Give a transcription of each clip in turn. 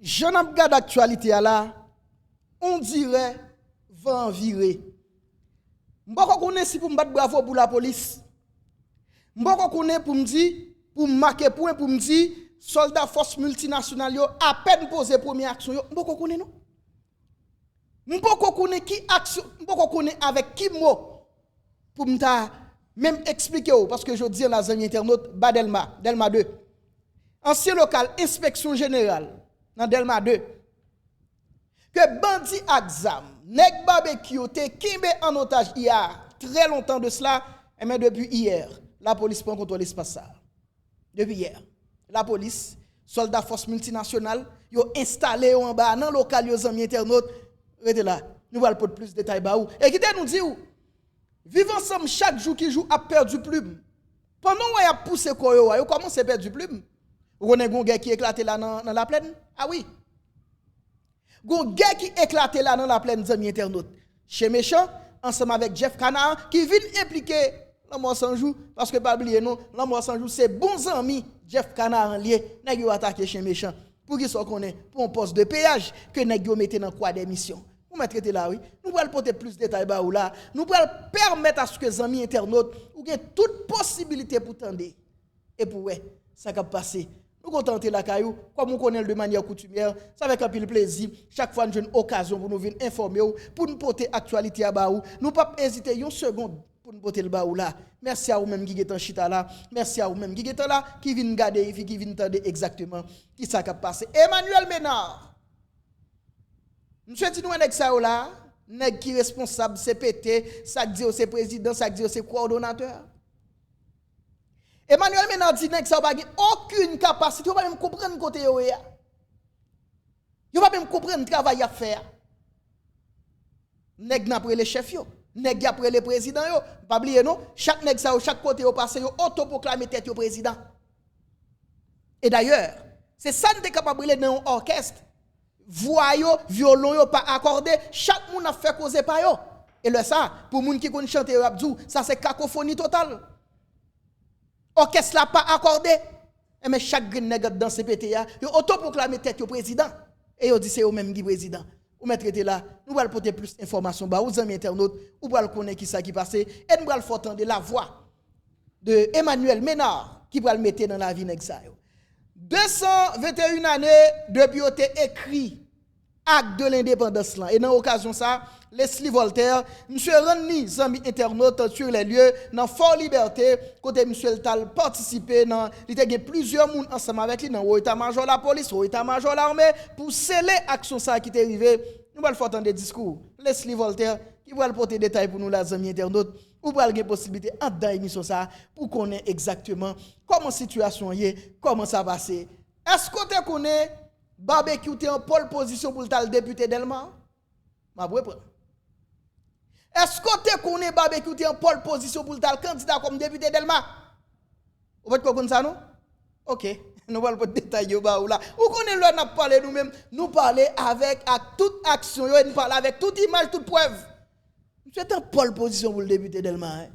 Je n'ai pas d'actualité là, on dirait va en virer. M'boko connaît si pour me battre bravo pour la police. M'boko connaît pour me dire, pour marquer point pour me dire soldats force multinationale yo à peine posé première action yo. M'boko connaît non? M'boko connaît qui action, m'boko connaît avec qui mot pour me même expliquer parce que je dis dans les internautes Badelma, Delma 2. Ancien local inspection générale dans Delma 2. Que bandi exam, nèg barbecue te kimbe en otage il y a très longtemps de cela, mais depuis hier, la police prend contrôle l'espace ça. Depuis hier, la police, soldats force multinationale, yo installé en bas dans local yo amis internautes, rete là. Nous allons pour plus de détails ba ou. Et qui nous dit ou vivre ensemble chaque jour qui joue a perdu plume. Pendant où y a poussé quoi yo commence à perdre du plume. Vous connaissez un gars qui éclaté là dans la plaine? Ah oui. Gon gars qui éclaté là dans la plaine des amis internautes. Chez méchant ensemble avec Jeff Canard qui vient impliquer la mort sans jour parce que pas oublier non, la mort sans jour c'est bons amis Jeff Canard en lié nèg yo attaquer chez méchant pour qui soit connaît pour un poste de péage que nèg yo mettait dans quoi d'émission. Vous mettez là oui. Nous allons porter plus de détails ba ou là. Nous allons permettre à ce que les amis internautes ou gain toute possibilité pour tendre et pour ouais, ça va passer. Nous contenter la caillou, comme on connaît de manière coutumière, ça avec un pile plaisir. Chaque fois, nous avons une occasion pour nous venir informer, pour nous porter l'actualité à Baou. Nous ne pouvons pas hésiter une seconde pour nous porter le Baou là. Merci à vous-même qui êtes en chita là. Merci à vous-même qui êtes là, qui viennent garder, qui viennent entendre exactement qui ça va passer. Emmanuel Ménard. Monsieur dit nous avec ça là, nèg qui responsable CPT, ça dit c'est président, ça dit c'est coordonnateur. Emmanuel Ménard dit que ça n'a aucune capacité, il ne va même comprendre côté yo ya. Il va même comprendre le travail à faire. Nèg n'après les chefs yo, nèg après les présidents yo, pas oublier non, chaque nèg ça chaque côté yo passe yo autoproclamer tête yo président. Et d'ailleurs, c'est ça nous capable de dans un orchestre. Voix yo, violon yo pas accordé, chaque monde a fait causer par yo. Et le ça, pour moun qui connaît chanter yo abdou, ça c'est cacophonie totale. Orchestre là pas accordé mais chaque nèg dans CPT a yo autoproclamer tête au président et yo dit c'est eux même qui président ou mettre là nous allons porter plus d'informations ba aux amis internautes ou allons connaître qui ça qui passé et nous allons faire entendre la voix de Emmanuel Ménard qui va le mettre dans la vie nèg ça yo 221 années depuis ont été écrit acte de l'indépendance là et dans occasion ça Leslie Voltaire, monsieur Ranni, amis internautes sur les lieux, dans Fort Liberté, côté monsieur Tal participé dans, il y a plusieurs monde ensemble avec lui dans l'état-major la police, l'état-major l'armée, pour sceller l'action ça qui est arrivé. Nous allons faire entendre des discours. Leslie Voltaire, qui va porter des détails pour nous, les amis internautes, ou pour avoir possibilité en dans l'émission ça, pour connaître exactement comment la situation est, comment ça va passer. Est-ce que tu connais barbecue en pole position pour le député Delma? Ma prendre. Est-ce que tu connais barbecue en pole position pour le candidat comme député Delma? Vous pouvez comprendre ça, non? Ok. Nous allons pas détailler ou là. Vous connaissez le n'a parlé nous-mêmes. Nous parler avec toute action, nous parler avec toute image, toute preuve. C'est en pole position pour le député Delma.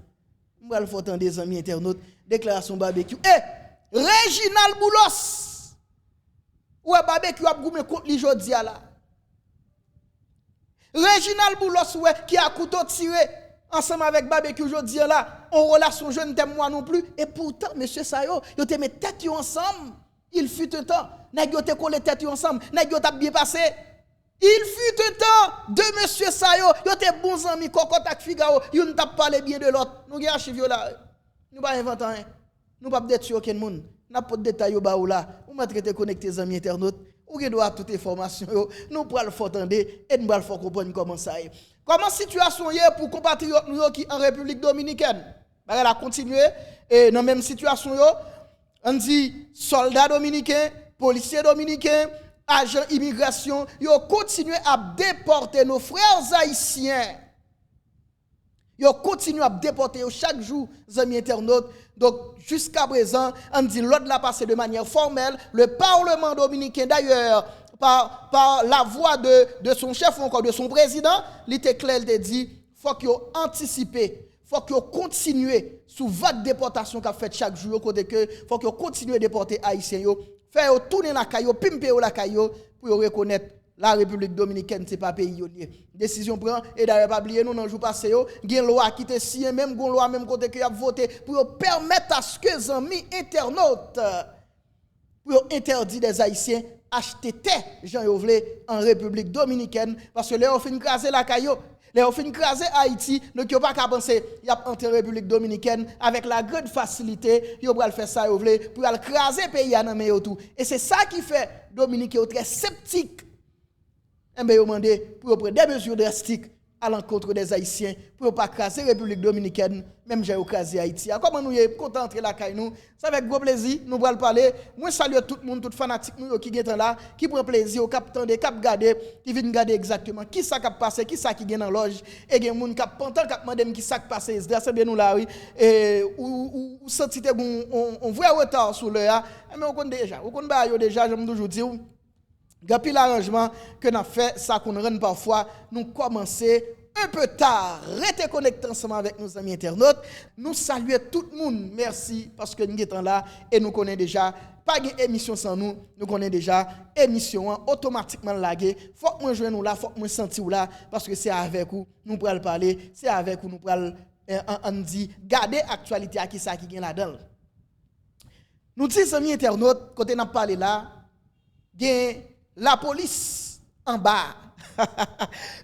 Nous allons faire entendre des amis internautes. Déclaration barbecue. Réginald Boulos. Ou barbecue a goumé contre les jodi là. Réginald Boulos qui a couteau tiré ensemble avec barbecue aujourd'hui là, en relation jeune t'aime moi non plus et pourtant monsieur Sayo, yo te met tête ensemble. Il fut un temps, nèg yo te collé tête ensemble, nèg yo t'a bien passé. Il fut un temps de monsieur Sayo, yo te bons amis cocotte ak Figaro, yo t'a parlé bien de l'autre. Nous gè archive là. Nous pas inventer rien. Nous pas détruire aucun monde. N'a pas de détail ba ou là. Ou mettre te connecter amis internautes. Ou qui doit toute information nous pour le faire entendre et nous pour le faire comprendre comment ça est. Comment situation est pour compatriotes nous qui en République dominicaine? Elle a continué et dans même situation on dit soldats dominicains, policiers dominicains, agents immigration, yo continuent à déporter nos frères haïtiens. Yo continue à déporter chaque jour les amis internautes. Donc jusqu'à présent, on dit l'autre l'a passé de manière formelle. Le Parlement dominicain d'ailleurs, par la voix de son chef ou encore de son président, il était clair, il dit, faut qu'il anticipe, faut qu'il continue sous vague déportation qu'a fait chaque jour, côté que faut qu'il continue à déporter haïtiens. faire tourner la caillou, pimper la caillou pour reconnaître la République dominicaine c'est pas pays lié. Décision prend et d'ailleurs pas oublier nous dans jour passé yo, gen loi qui te signé même gon loi même côté que a voté pour permettre à ce que les amis internautes pour interdire des haïtiens acheter Jean Yovlé en République dominicaine parce que les ont fin craser la caillou. Les ont fin craser Haïti, donc yo pas qu'à penser y a entré République dominicaine avec la grande facilité, yo pral faire ça Yovlé pour aller craser pays dans mais tout. Et c'est ça qui fait Dominique est très sceptique. Et bien, ils demandé pour prendre des mesures drastiques à l'encontre des Haïtiens pour ne pas craser la République dominicaine, même j'ai craser Haïti. Comment nous sommes contents d'entrer là, nous, c'est avec gros plaisir, nous allons parler. Moi, je salue tout le monde, tout fanatique qui est là, qui prend plaisir, au cap tendre, cap garder, qui vient garder exactement qui ça qui a passé, qui ça qui est dans l'loge, et il y a des gens qui ont demandé qui ça qui passe, c'est bien nous là, oui, et ou sentite un vrai retard sur l'heure, mais on connaît déjà, j'aime toujours dire. Depuis l'arrangement que nous avons fait, ça qu'on rend parfois, nous commençons un peu tard, restez connectés ensemble avec nos amis internautes. Nous saluons tout le monde, merci parce que nous sommes là et nous connaissons déjà, pas d'émission sans nous, nous connaissons déjà émission automatiquement laguée. Faut que nous joignons là, faut que nous sentions là parce que c'est avec vous, nous pourrons parler, c'est avec vous, nous pourrons garder l'actualité à qui ça qui est là-dedans. Nous disons amis internautes, quand nous parlé là, la police en bas.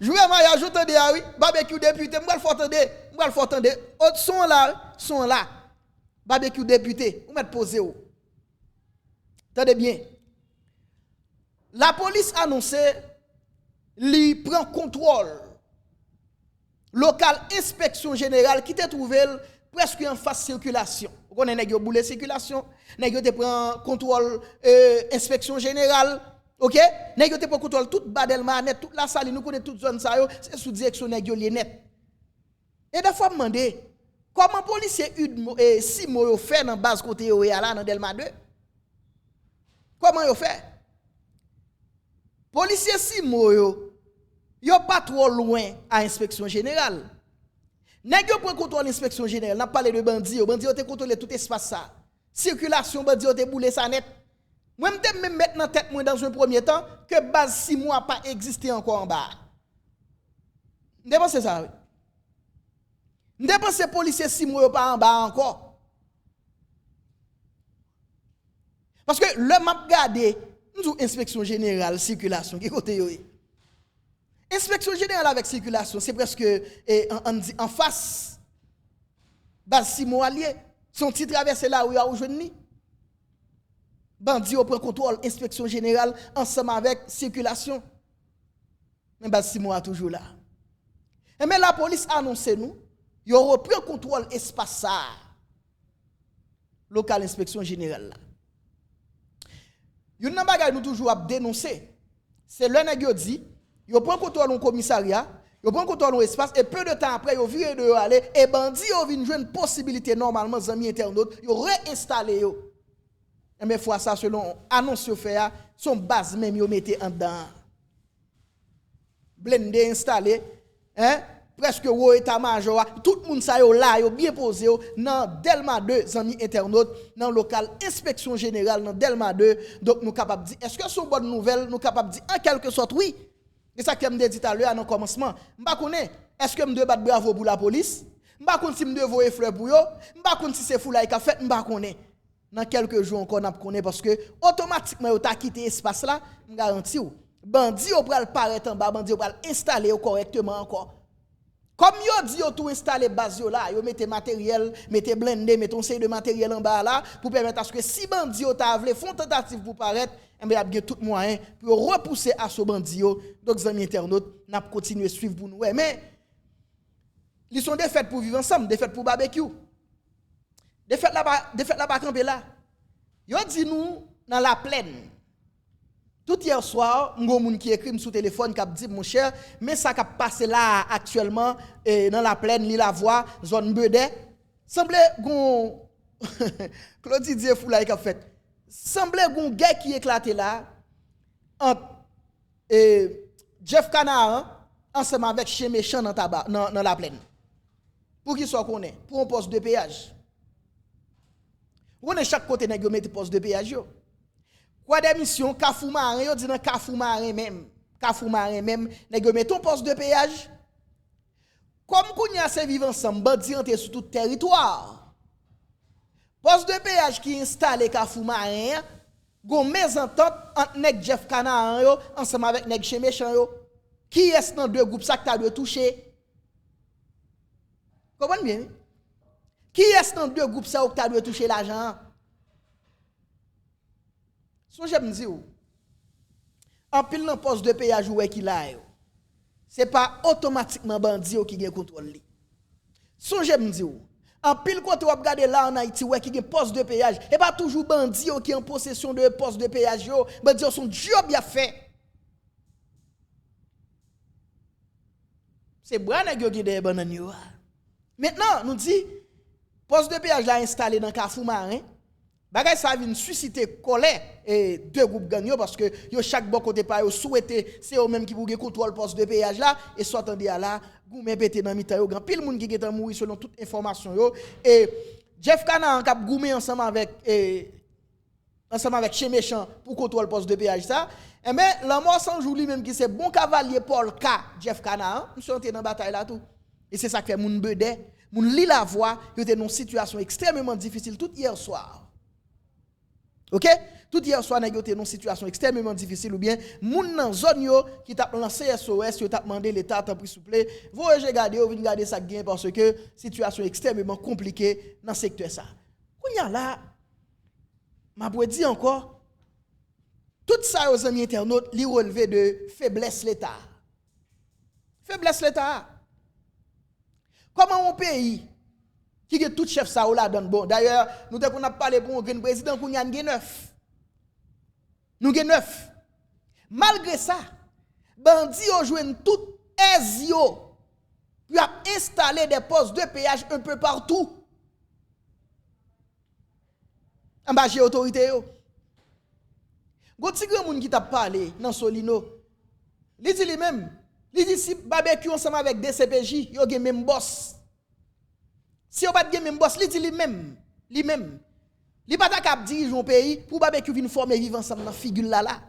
Je vais ajouter des oui, barbecue député, moi le faut attendre. Autres sont là. Barbecue député, vous mettez posé où? Attendez bien. La police a annoncé li prend contrôle local inspection générale qui te trouvé presque en face circulation. Vous connaissez nèg yo boule circulation, nèg yo te prend contrôle inspection générale. OK? Nèg yo te prend contrôle toute Badelma net, toute la salle, nous connaissons toute zone ça yo, c'est sous direction nèg yo net. Et des fois demander comment policier Simo yo fait dans base côté yo là dans Delma 2? Comment yo fait? Policier Simo yo pas trop loin à inspection générale. Nèg yo prend contrôle inspection générale, n'a parlé de bandits yo te contrôler tout espace ça. Circulation bandits yo te boule ça net. Moi me mettre dans tête moi dans un premier temps que base 6 mois pas existé encore en bas. M'dépense ça. M'dépense policier 6 mois pas en bas encore. Parce que le map gardé nous inspection générale circulation qui côté yo. Inspection générale avec circulation, c'est presque en face. Base 6 mois allié. Son petit traversé là où il y a aujourd'hui. Bandi au prend contrôle, inspection générale, ensemble avec circulation. Mais base 6 mois toujours là. Et mais la police a annoncé nous, il reprend contrôle espace ça. Local inspection générale là. Yon nan bagay nous toujours à dénoncer. C'est le nèg yo dit yo prend contrôle au commissariat, yo prend contrôle au espace et peu de temps après yo vire de aller et bandi yo vinn joindre possibilité normalement amis internautes yo réinstaller yo. Mais fois ça selon annonce yo fait son base même yo mette en dedans. Blende installé presque au état major tout le monde ça yo là yo bien posé dans Delma 2 amis internautes dans local inspection générale dans Delma 2 donc nous capable dire est-ce que c'est une bonne nouvelle nous capable dire en quelque sorte oui. Et ça que me dit tout à l'heure dans commencement m'pa connait est-ce que me doit battre bravo pour la police m'pa connait si me doit voyer fleur pour yo m'pa connait si c'est foulay qu'a fait m'pa connait dans quelques jours encore n'a connait parce que automatiquement yo t'a quitté espace là me garantis ou bandi yo pral paraître en bas bandi yo pral installer correctement encore. Comme yo dit yo tout installer base yo là, yo mettez matériel, mettez blindé, mettez un série de matériel en bas là pour permettre à ce que si bandi yo t'a vle font tentative pour paraître, et bien y a tout moyen pour repousser à ce bandi yo. Donc amis internautes, n'a continuer suivre pour nous. Mais ils sont des fêtes pour vivre ensemble, des fêtes pour barbecue. Des fêtes là-bas camper là. Yo dit nous dans la plaine. Tout hier soir, un moun qui écrit sur téléphone qui dit mon cher, mais ça qui passe là actuellement dans la plaine, li la voie, zone Bedé, semblait gon Claudie Dieu Foulay qui a fait. Semblait gon guerre qui éclaté là entre Jeff Canard ensemble avec chien méchant dans la plaine. Pour qui soit connaît, pour un poste de péage. On est chaque côté nèg yo mette poste de péage yo. quoi des missions Kafou Marin yo dit dans Kafou Marin même nèg yo met ton poste de péage comme qu'on y a se vivre ensemble bandi entre sur tout territoire poste de péage qui installé Kafou Marin gon mésentente entre nèg Jeff Canaan yo ensemble avec nèg chez méchant yo qui est dans deux groupes ça que tu doit toucher comprenez bien qui est dans deux groupes ça que tu doit toucher l'argent so j'aime dire en pile dans poste de péage ou qui là c'est pas automatiquement bandit qui gagne contrôle li so j'aime dire en pile quand on regarde là en Haïti ouais qui gagne poste de péage et pas toujours bandit qui en possession de poste de péage yo bandit son job bien fait c'est bras nèg yo qui des bananes yo maintenant nous dit poste de péage là installé dans Kafou Marin bagay ça vient susciter colère et deux groupes gang parce que yo chaque bon côté pas yo souhaité c'est eux même qui pour contrôle poste de péage là et soit attendez là goumen pété dans mitan yo grand pile monde qui est mourir selon toute information yo et Jeff Canaan cap goumen ensemble avec chez méchant pour contrôle poste de péage ça et mais la mort sans jour lui même qui c'est bon cavalier Paul K Jeff Canaan monsieur entré dans bataille là tout et c'est ça qui fait moun bedé moun li la voix yo était dans une situation extrêmement difficile tout hier soir. OK? Tout hier soir nèg yo était dans une situation extrêmement difficile ou bien moun nan zone yo qui t'a lancé SOS yo t'a demandé l'état tant s'il vous plaît voyez regarder ou venir regarder ça gain parce que situation extrêmement compliquée dans secteur ça. Kounya là m'a pour dire encore tout ça aux amis internautes li relevé de faiblesse l'état. Faiblesse l'état. Comment un pays qui a tout chef ça ou là donne bon. D'ailleurs, nous avons parlé pour un président qui a 9. Nous avons 9. Malgré ça, bandits ont joué tout ezio. Puis a installé des postes de péage un peu partout. En bas de autorité yo. Gon ti grand moun qui t'a parlé dans Solino. Li dit lui-même, li dit si barbecue ensemble avec DCPJ, yo gen même boss. Si on pas de même boss, li dit lui-même. Li pas ta cap dirige un pays pour barbecue vinn former vivre ensemble dans figure là.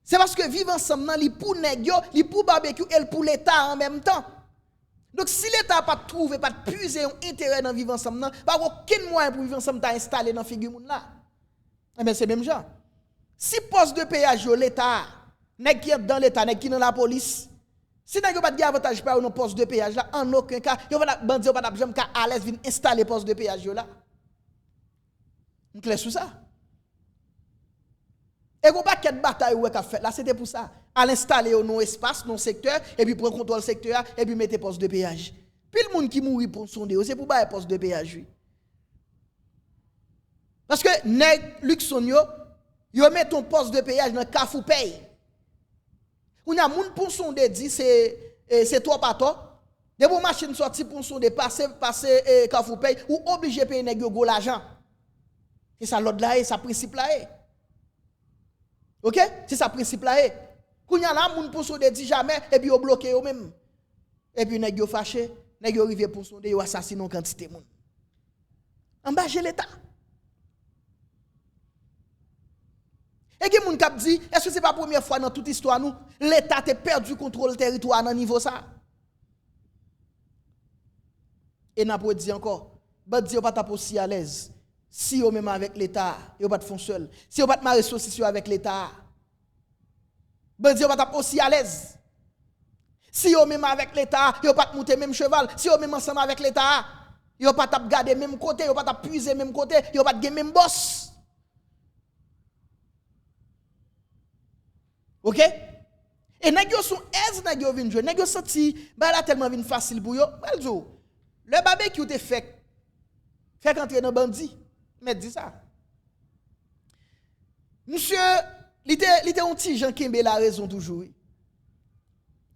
C'est parce que vivre ensemble nan li pour nèg yo, li pour barbecue et pour l'état en même temps. Donc si l'état pas trouvé pas puiser un intérêt dans vivre ensemble nan, pas aucun moyen pour vivre ensemble ta installé dans figure moun là. Eh ben c'est même genre. Si poste de péage yo l'état, nèg qui dans l'état, nèg qui dans la police, si nèg yo pas de avantage par un poste de péage là, en aucun cas, yo va bandi pas jamais ka à l'aise vinn installer poste de péage yo là. On clair sur ça. Et go paquet de bataille ou qu'a fait là, c'était pour ça. À l'installer au non espace, non secteur et puis prendre contrôle secteur et puis mettre poste de péage. Puis le monde qui mourit pour sonder, c'est pour bailler poste de péage. Parce que nèg Luxon yo met ton poste de péage dans Kafou Pay. On a moun pour sonder dit c'est toi pas toi. De bon machine sorti pour sonder passer Kafou Pay ou obligé payer nèg yo l'argent. C'est ça l'autre là, ça principe là. OK? C'est ça principe là. Kounya la moun pour sonder dit jamais et puis yo bloqué yo même. Et puis nèg yo fâché, nèg yo rivé pour sonder yo assassiner une quantité moun. En bas j'ai l'état. Et qui moun kap dit, est-ce que c'est pas la première fois dans toute histoire nous, l'état a perdu contrôle territoire dans niveau ça? Et n'a pas dit encore, bandi yo pas tap aussi à l'aise. Si yo même avec l'état, yo pas de fond seul. Si yo pas de marrer saucisson avec l'état. Bandi yo pas tap aussi à l'aise. Si yo même avec l'état, yo pas de monter même cheval. Si yo même ensemble avec l'état, yo pas tap garder même côté, yo pas tap puiser même côté, yo pas de même boss. OK? Et nèg yo son aise nèg yo vinn jouer, nèg yo senti ba la tellement vinn facile pour yo. Le barbecue te fait entrer dans bandit. Mais dis ça. Monsieur, il était un petit Jean Kembe la raison toujours.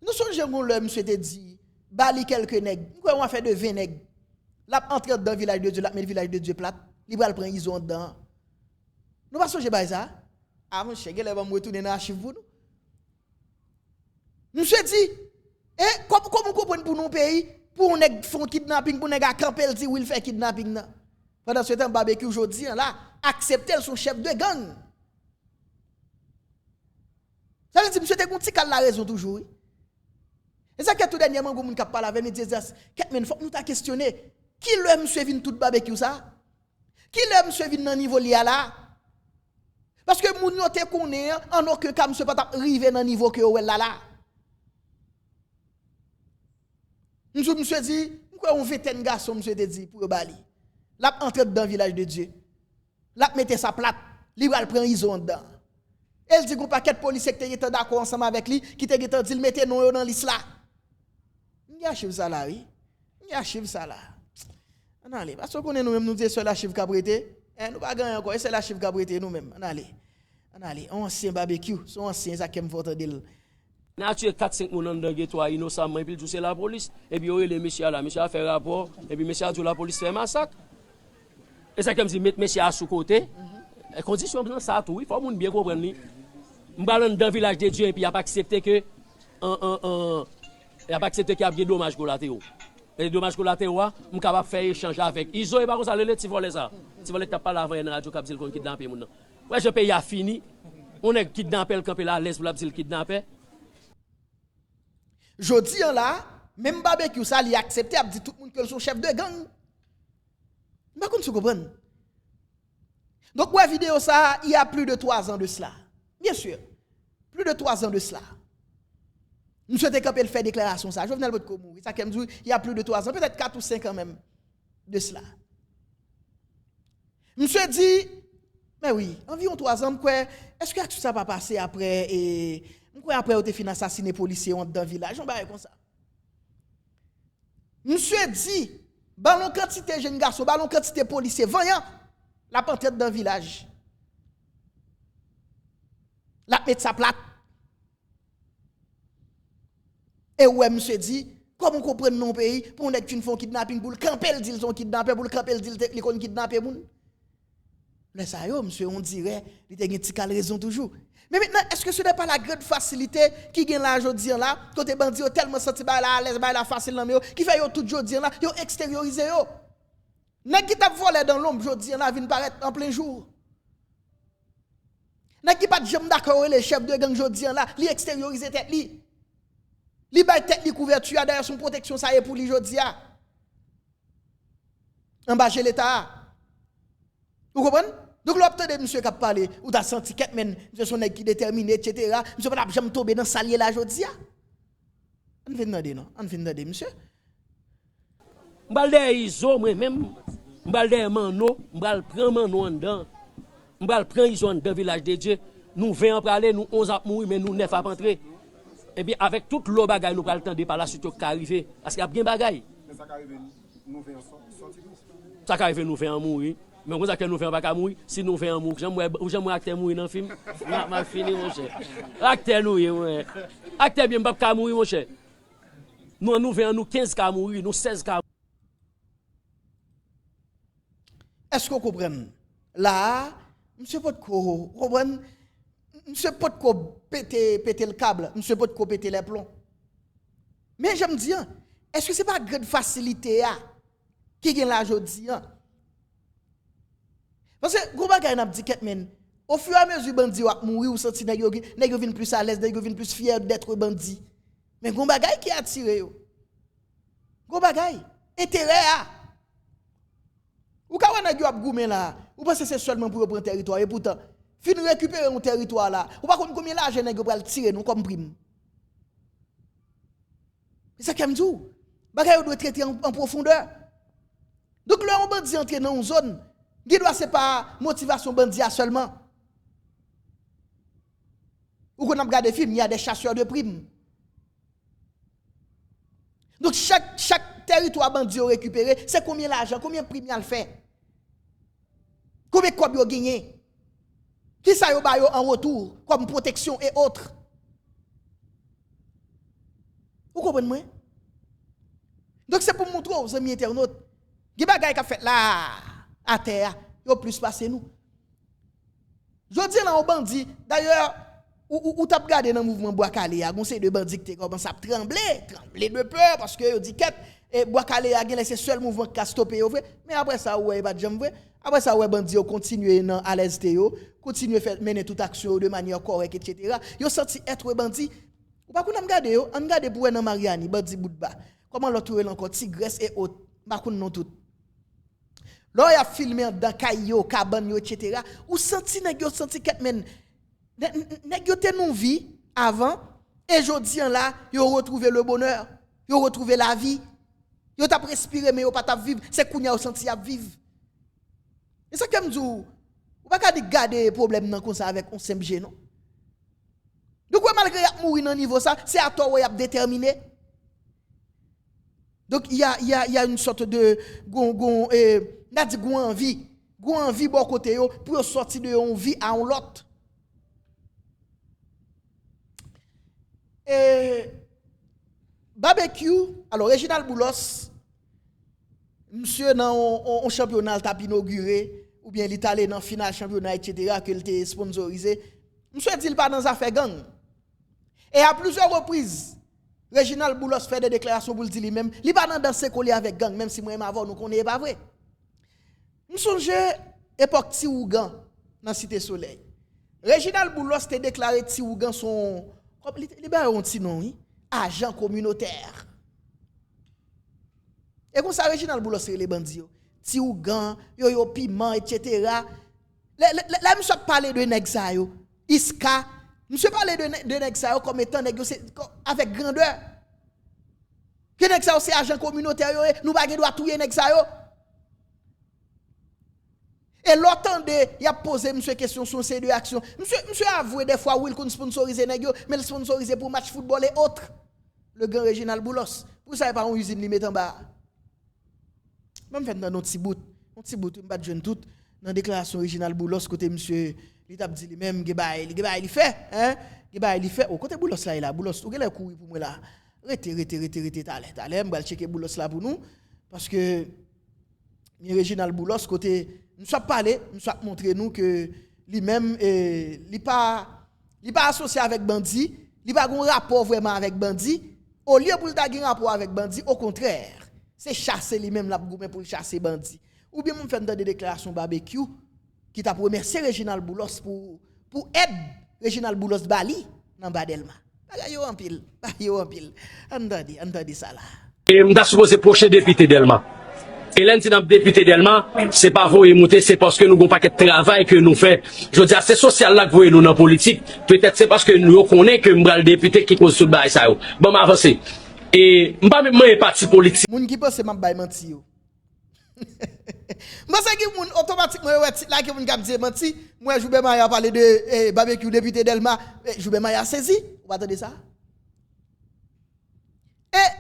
Nous songeons le monsieur te dit, bali quelques nèg. Quoi on a fait de 20 nèg. La entrer dans le village de Dieu, la met le village de Dieu plate, il va le prendre ils ont dedans. Nous pas songer ba ça. Ah monsieur, il va me retourner dans l'archive pour nous. Monsieur dit, comment vous comprenez pour nos pays, pour nèg font kidnapping, pour nèg camper dit où il fait kidnapping là. Pendant ce temps barbecue aujourd'hui là, accepter son chef de gang. Ça veut dire monsieur te gonti la raison toujours. Oui? Et ça que tout dernièrement vous qui parle avec me dit mais faut nous ta questionner qui le monsieur vinn tout barbecue ça? Qui le monsieur vinn dans niveau li là? Parce que moun yo te connaît en aucun cas monsieur pas arriver dans niveau que ou là. Monsieur dit quoi on vingtaine garçon monsieur te dit pour bali. L'a entrer dans le village de Dieu. L'a mettre sa plate, li va prendre iso dedans. Elle dit qu'on paquet de policiers qui étaient d'accord ensemble avec lui qui te dit mettez nous dans l'isla. Il archive ça là oui. Il archive ça là. On allez parce qu'on est nous même nous dire seul archive qu'a prêté. Nous pas gagner encore, c'est l'archive qu'a prêté nous même. On allez, ancien barbecue, son ancien ça qui me vote d'elle. Nature 4-5 moun dans ghetto innocemment et puis tout c'est la police et puis les messieurs là, monsieur a fait rapport et puis monsieur a dit la police fait massacre. Et ça comme dit mettre monsieur à sous côté. Condition dans ça tout, il faut moun bien comprendre ni. M'balon dans village de Dieu et puis il a pas accepté que il a pas accepté qu'il y a des dommages collatéraux. Et les dommages collatéraux, on est capable de faire échange avec. Ils ont pas comme ça les petits volets ça. Si volets t'as pas la dans radio cap dit qu'on kidnapper moun. Ouais, je pays a fini. On est kidnappé le camper là laisse pour la dire kidnapper. Jodi là, même barbecue ça li accepté a dit tout le monde que son chef de gang. Pas comme tu comprends. Donc ouais vidéo ça, il y a plus de 3 ans de cela. Bien sûr. Plus de 3 ans de cela. Nous souhaitons camper faire déclaration ça. Jovenel Botko mourir. Ça il y a plus de 3 ans, peut-être 4 ou 5 ans même de cela. Monsieur dit mais oui, environ 3 ans quoi, est-ce que tout ça va passer après et après on te fin assassiner policier dans le village, on va comme ça. Monsieur dit ballon quantité jeune garçon, ballon quantité policier voyant la panthère dans le village. La mettre sa plate. Et ouais monsieur dit comment comprendre non pays pour nèg qui font kidnapping pour le camper le dit ils ont kidnappé pour le camper le dit ils ont kidnappé moun. Mais ça yo monsieur on dirait il y a une petite raison toujours. Mais maintenant est-ce que ce n'est pas la grande facilité qui gagne là jodi là côté bandi tellement senti ba la à l'aise ba la facile nan yo qui fait yo tout jodi là yo extérioriser yo. Nèg qui t'a volé dans l'ombre jodi là vinn paraître en plein jour. Nèg qui pas jamais d'accord les chefs de gang jodi là, li extérioriser tête li. Li bay tête li couverture derrière son protection ça est pour li jodi a. En bas chez l'état. Vous comprenez? Donc l'obtenir monsieur qui a parlé ou t'as senti qu'être men monsieur son nèg qui déterminé etc. Monsieur pas jamais tomber dans salier là jodi a. On vient demander non, on vient demander monsieur. M'balde iso moi même m'balde mano, m'bal prend mano en dedans. M'bal prend iso dans village de Dieu. Nous 20 ans aller, nous 11 ans mourir mais nous 9 à entrer. Et bien avec toute l'eau bagaille nous pral tendre par la suite qui arriver parce qu'il y a bien bagaille. Mais ça arrive nous 20 sortir. Ça arrive nous 20 mourir. Mais on sait que nous faisons pas mourir si nous faisons mourir. J'aimerais acteur mourir dans le film. M'a fini mon cher. Acteur nous ouais. Acteur bien pas mourir mon cher. Nous faisons nous 15 cas mourir, nous 16 cas. Est-ce que vous comprenez? Là, monsieur Potko, comprenez? Monsieur Potko péter le câble, monsieur Potko péter les plombs. Mais je me dis, est-ce que ce n'est pas une grande facilité qui gagne là aujourd'hui? Parce que, gros bagay n'a dit men, au fur et à mesure bandi va mourir ou senti nèg yo vinn plus à l'aise, nèg yo vinn plus fier d'être bandi. Mais gros bagay qui attire yo. Gros bagay, intérêt a. Ou ka wè nèg yo ap goumen là, ou pense c'est seulement pour prendre territoire et pourtant fin récupérer un territoire là, ou pas combien l'argent nèg yo pral tirer nous comme prime. C'est ça qu'aime dit. Bagay yo doit traiter en profondeur. Donc là on bandi entrer dans une zone qui doit c'est pas motivation bandit seulement. Ou qu'on a regardé film, il y a des chasseurs de primes. Donc chaque territoire bandit récupéré, c'est combien l'argent, combien de primes il fait? Combien de cob il gagné? Qui ça yo ba yo en retour comme protection et autres? Vous comprenez moi? Donc c'est pour montrer aux amis internautes, qui bagay qu'a fait là à terre, yo plus passé nous. Je dis là au bandit, d'ailleurs, ou t'as regardé dans le mouvement Bois-Calé, a conseil de bandit qui commence à trembler de peur parce que yo dit qu'et et Bois-Calé a gagné c'est seul mouvement qui a stoppé mais après ça ouais pas jamais vrai. Après ça, ouais, bandi yo continuer dans à l'aise yo, continuer faire mener toute action de manière correcte, etc. Yo senti être bandi. Ou pas qu'on a regardé yo, on regarde pour dans Mariani, bandi boudba. Comment l'autre encore tigresse et autres, pas qu'on non tout. Là, il a filmé dans Kayo, Cabane, etc. Ou senti nèg yo senti ket men nèg yo te non vie avant et jodi là, yo retrouvé le bonheur, yo retrouvé la vie. Yo t'a respiré mais yo pas t'a vivre, c'est kounya yo senti a vivre. Et ça comme ou pas ka di garder problème nan comme ça avec on simple non. Donc malgré y a mourir dans niveau ça, c'est à toi y a déterminé. Donc il y a une sorte de n'a dit envie bon côté yo pour sortir de une vie à un l'autre. Barbecue, alors Reginald Boulos, monsieur dans un championnat t'a inauguré ou bien il est allé dans finale championnat etc. que il était sponsorisé. Monsieur dit pas dans affaire gang. Et à plusieurs reprises Reginald Boulos fait des déclarations pour le dire lui-même, il pas dans danser collé avec gang même si moi avant nous connaît pas vrai. Nous songe époque Tiougan dans Cité Soleil. Reginald Boulos t'a déclaré Tiougan son libéré un petit nom, agent communautaire. Et comme ça, Reginald Boulos, c'est les bandits. Tiougan, yo piment, etc. Là, monsieur parle de Nexayo, Iska. Monsieur parle de Nexayo comme étant avec grandeur. Que Nexayo, c'est agent communautaire, nous ne doit tout Nexayo. Et l'autre, il a posé monsieur question sur ces deux actions. Monsieur a avoué des fois où il sponsorise Negio, mais il sponsorise pour match football et autres. Le grand Reginald Boulos. Pour ça, il n'y a pas une usine qui met en bas. Même fait dans notre petit bout, on bat jeune tout, dans la déclaration Reginald Boulos, côté monsieur, il a dit lui-même, il fait, hein? Il fait, au côté Boulos là, il a Boulos, où est le courir pour moi là? Rete, t'allez, on va checker Boulos là pour nous, parce que, Reginald Boulos, côté, nous sommes parlé, nous sommes montré nous que lui-même, il n'est pas associé avec bandit, il n'a pas un rapport vraiment avec bandit. Au lieu pour avoir un rapport avec bandit, au contraire, c'est chasser lui-même la pour chasser bandit. Ou bien, on fait des déclarations barbecue qui t'a remercié Reginald Boulos pour aider Reginald Boulos Bali dans Badelma. Yo en pile. Andadi ça là. Et m'ta supposé prochain député Delma. Et là, si nous député Delma, c'est pas vous monter, c'est parce que nous avons un paquet de travail que nous faisons. Je veux dire, c'est social là que vous nous dans la politique. Peut-être c'est parce que nous connaissons que nous sommes député qui cause tout le bail ça. Bon, m'avancer. Et m'pas même un parti politique. Moun qui pense m'a bay menti yo. Moi c'est que moun automatiquement là que moun cap dire menti, moi Joubert Maya parler de barbecue député Delma, Joubert Maya saisi. Vous attendez ça? Et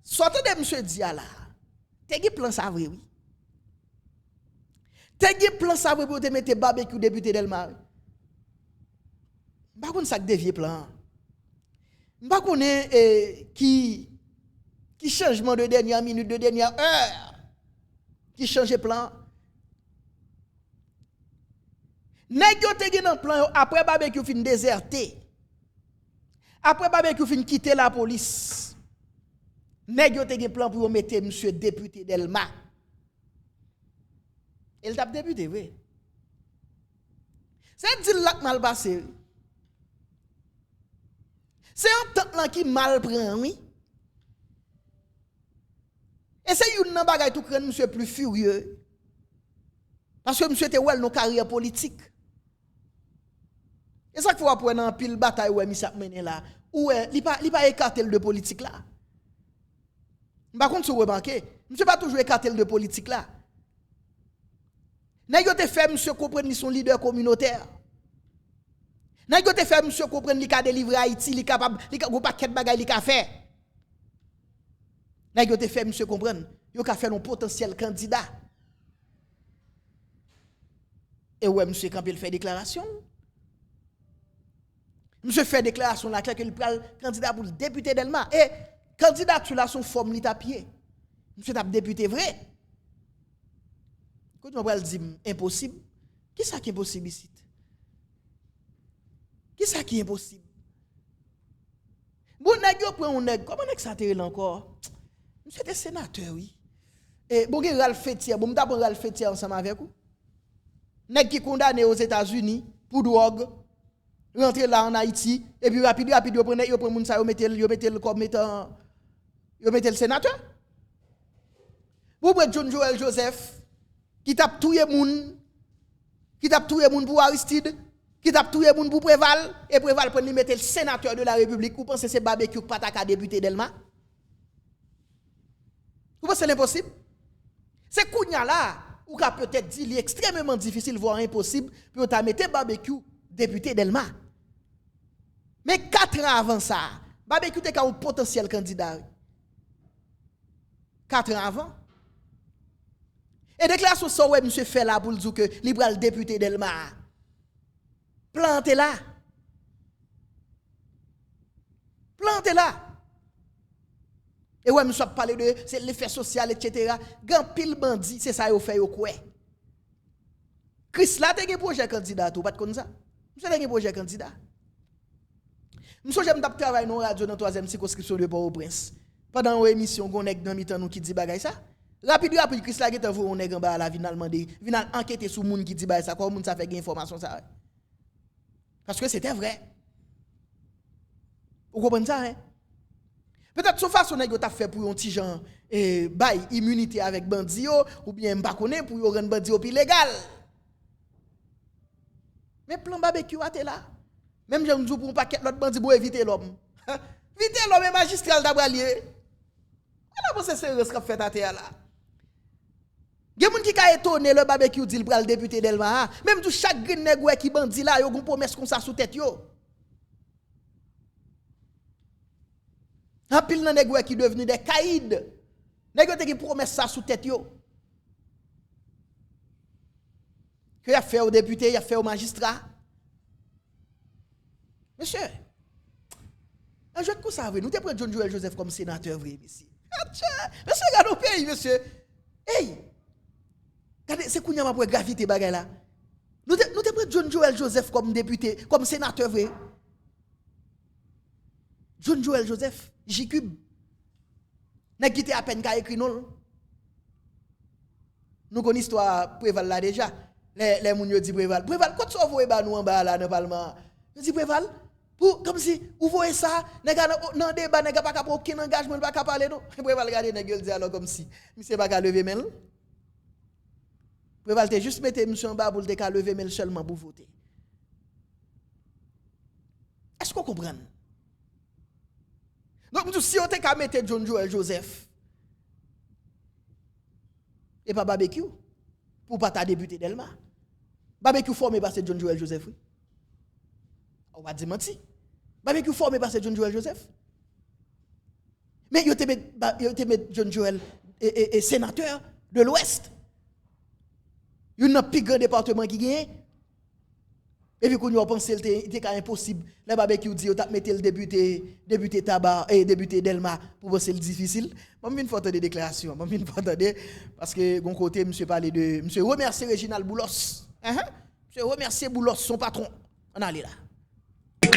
sortez de monsieur Dia là. T'es plan ça vrai oui. T'es plan ça vrai pour te mettre barbecue député Delma. Pas qu'on ça dévier plan. Pas qu'on qui changement de dernière minute, de dernière heure, qui change plan. Nèg yo te gen dans plan après barbecue fin déserté. Après barbecue fin quitter la police. Nèg yo te gen plan pour mettre monsieur député Delma. Il tape député oui. C'est dit là mal passé. C'est un temps là qui mal prend oui. Et c'est une bagay tout crème monsieur plus furieux. Parce que monsieur était well nos carrière politique. Et ça qu'il faut apprendre en pile bataille ouais monsieur mené là. Ou il pas écarté de politique là. Par contre si vous remarquez, monsieur pas toujours écarté de politique là. Nèg yo te fait monsieur comprendre son leader communautaire. Nèg yo te fait monsieur comprendre li ka délivrer Haïti, li capable, li ka go paquet bagay li ka faire. Nèg yo te fait monsieur comprendre, yo ka faire un potentiel candidat. Et ouais monsieur quand il fait déclaration. Monsieur fait déclaration là que il prend candidat pour le député Delma et candidature là son forme li ta pied. Monsieur t'a député vrai. Quand on va dire impossible, qui ça qui est impossible ici? Qui ça qui est impossible? Bon nèg yo prend un nèg, comment nèg ça terre encore? Monsieur était sénateur oui. Et bon gen Ralph Fetier, bon m'ta prend Ralph Fetier ensemble avec vous. nèg qui condamné aux États-Unis pour drogue, rentrer là en Haïti, et puis rapide, yo prend moun sa yo mettel comme étant yo mettel sénateur. Vous prenez John Joel Joseph, qui tape tout le monde, pour Aristide, qui tape tout le monde pour Préval, et Préval pour lui mettre le sénateur de la République. Vous pensez que c'est barbecue qui pas ta député Delma? Vous pensez que c'est l'impossible? C'est Kounya là, ou qu'a peut-être dit qu'il est extrêmement difficile, voire impossible, pour ta mettre barbecue député Delma. Mais 4 ans avant ça, barbecue était un potentiel candidat. 4 ans avant. Et déclaration ça, ouais, monsieur fait là pour dire que libéral député Delma. Plantez là. Plantez là. Et ouais, monsieur a parlé de c'est l'effet social, etc. Grand pile bandit, c'est ça, il fait quoi. Chris là, t'as un projet candidat, ou pas de comme ça? Monsieur a un projet candidat. Monsieur, j'aime travailler dans la radio dans la 3e circonscription de Port-au-Prince. Pendant une émission, on est dans mi-temps nous qui dit bagay ça. Rapide, Chris là, qui on est en bas la finalement enquêter sur moun qui dit bagay ça, comment moun ça fait gain information ça. Parce que c'était vrai. Vous comprenez ça, hein? Peut-être que façon nèg t'a fait pour un petit gens bail immunité avec bandi ou bien pas connaît pour rendre bandi plus légal. Mais plan barbecue a été là. Même j'aime dire pour un paquet l'autre bandi pour éviter l'homme. Éviter l'homme et magistral d'abralier. Voilà pour c'est ce qu'a fait à terre là. Il y a des gens qui ont étonné le barbecue dit pour le député Delma. Même tout chaque nèg qui bandi là, yo gon promesse comme ça sous tête yo. En pile nan nèg qui devenu des caïds. Nèg qui promesse ça sous tête yo. Que a fait au député, il a fait au magistrat. Monsieur, un jeu de ça vrai, nous te prenons John Joel Joseph comme sénateur vrai ici. Monsieur, regarde au pays, monsieur. Hey! Regardez, c'est qu'on y a pour gravité bagay là. Nous te prenons John Joel Joseph comme député, comme sénateur vrai. John Joel Joseph, J-Cube. N'a quitté à peine qu'à écrit non. Nous connaissons l'histoire Préval là déjà. Les moun yo dit Préval. Préval, quand tu vois nous en bas là dans le Parlement, je dis Préval, comme si vous voyez ça, dans débat, n'a pas aucun engagement, pas capable parler non. Préval regarder n'a gueule dit alors comme si monsieur pas qu'à lever main. Préval te juste mettre monsieur en bas pour te qu'à lever main seulement pour voter. Est-ce qu'on comprend? Donc, si on te qu'à mettre John Joel Joseph et pas barbecue, pour pas ta député Delma, barbecue formé par John Joel Joseph. Oui. On va dire menti. Barbecue formé par John Joel Joseph. Mais il te met John Joel et sénateur de l'Ouest. Il y a un plus grand département qui gagne. Et puis, quand on pense que c'était impossible, le barbecue dit, on a mis le député Tabar et député Delma pour c'est difficile. Je vais faire des déclarations. Parce que, mon côté, monsieur parlait de. Monsieur remercie Réginald Boulos. Monsieur remercie Boulos, son patron. On allait là.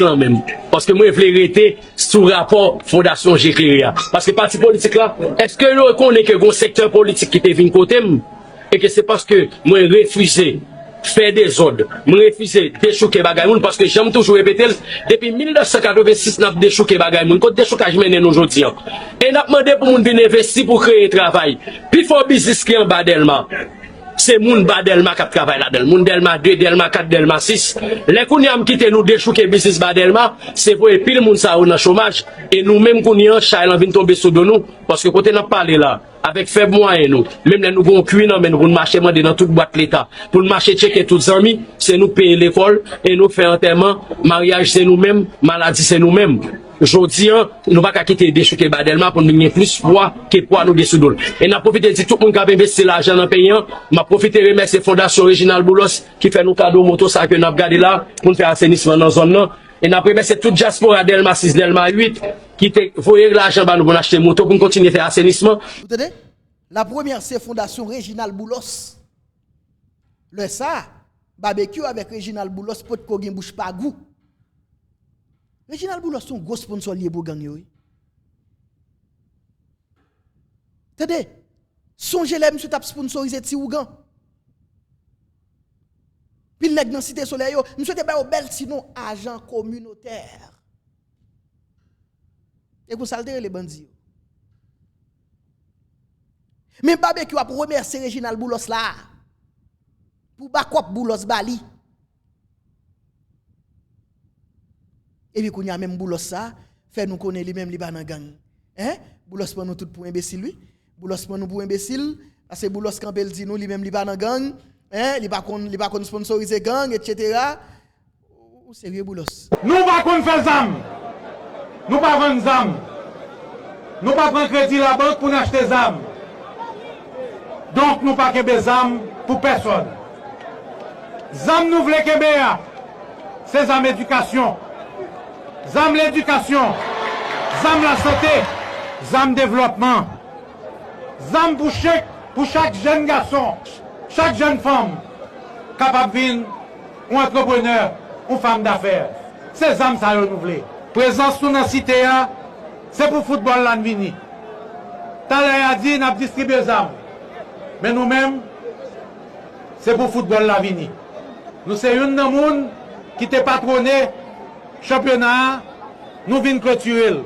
Là même. Parce que moi, je voulais arrêter sous rapport Fondation Gécléria. Parce que le parti politique là, est-ce que nous reconnaissons que le secteur politique qui peut venir côté et que c'est parce que moi, je refusé faire des ordres, je refusé déchouquer bagay moun parce que j'aime toujours répéter depuis 1986 n'a déchouqué bagay moun, quand déchouquage mène aujourd'hui. Et n'a demandé pour moun venir investir pour créer travail. Puis faut business qui en bas Delma. C'est moun ba Delma qui travaille là-dedans. Moun Delma 2, Delma 4, Delma 6. Les kounyam qui te nous déchouquer business ba Delma, c'est pour pile moun sa ou dans chômage et nous même kounyam chailan vinn tomber sous de nous parce que côté n'a parler là avec faible moyen nous même les nous gon cuit non mais nous marcher mandé dans toute boîte l'état pour marcher checker toutes amis c'est nous payer l'école et nous faire enterrement mariage c'est nous mêmes maladie c'est nous mêmes. Aujourd'hui, nous ne pouvons pas quitter des chocs Badelma pour nous gagner plus poids que poids nous dessus. Et nous profitons de tout le monde qui a investi l'argent dans le pays. Je profite de remercier la Fondation Réginald Boulos qui fait nos cadeaux moto ça que nous avons gardé là pour nous faire assainissement dans la zone. Et nous remercier toute diaspora Delma 6, Delma 8 qui a voyé l'argent pour nous acheter moto pour nous continuer à faire assainissement. Vous entendez? La première, c'est Fondation Réginald Boulos. Le ça, barbecue avec Réginald Boulos, pour que bouche pas goût. Réginald Boulos son gros sponsor lié pour gang yo. Attendez, songez-les monsieur t'a sponsorisé Tiougan. Puis nèg dans cité soleil yo, monsieur te ba au bel sinon agent communautaire. Et pour salter les bandits. Mais barbecue a pour remercier Reginald Boulos là. Pour bakop Boulos Bali. Et puis qu'on y a même Boulos ça, fait nous connaître lui même li ba nan gang. Hein? Boulos prend nous tout pour imbécile lui. Boulos prend nous pour imbécile parce que Boulos Campbell dit nous lui même li ba nan gang. Hein? Li ba kon sponsoriser gang etc. Ou sérieux Boulos. Nous pas qu'on faire zam. Nous pas vendre zam. Nous pas prendre crédit la banque pour acheter zam. Donc nous pas kebe zam pour personne. Zam nous voulons kebe c'est zam éducation. Zam l'éducation. Zam la santé. Zam développement. Zam pour chaque jeune garçon, chaque jeune femme capable de venir ou entrepreneur ou femme d'affaires. C'est zam ça nous voulons. Présence dans la cité c'est pour football là vini. T'as a dit n'a distribué zam. Mais nous-mêmes, c'est pour football la vini. Nous c'est une dans monde qui t'est patronné championnat, nous venons clôturer.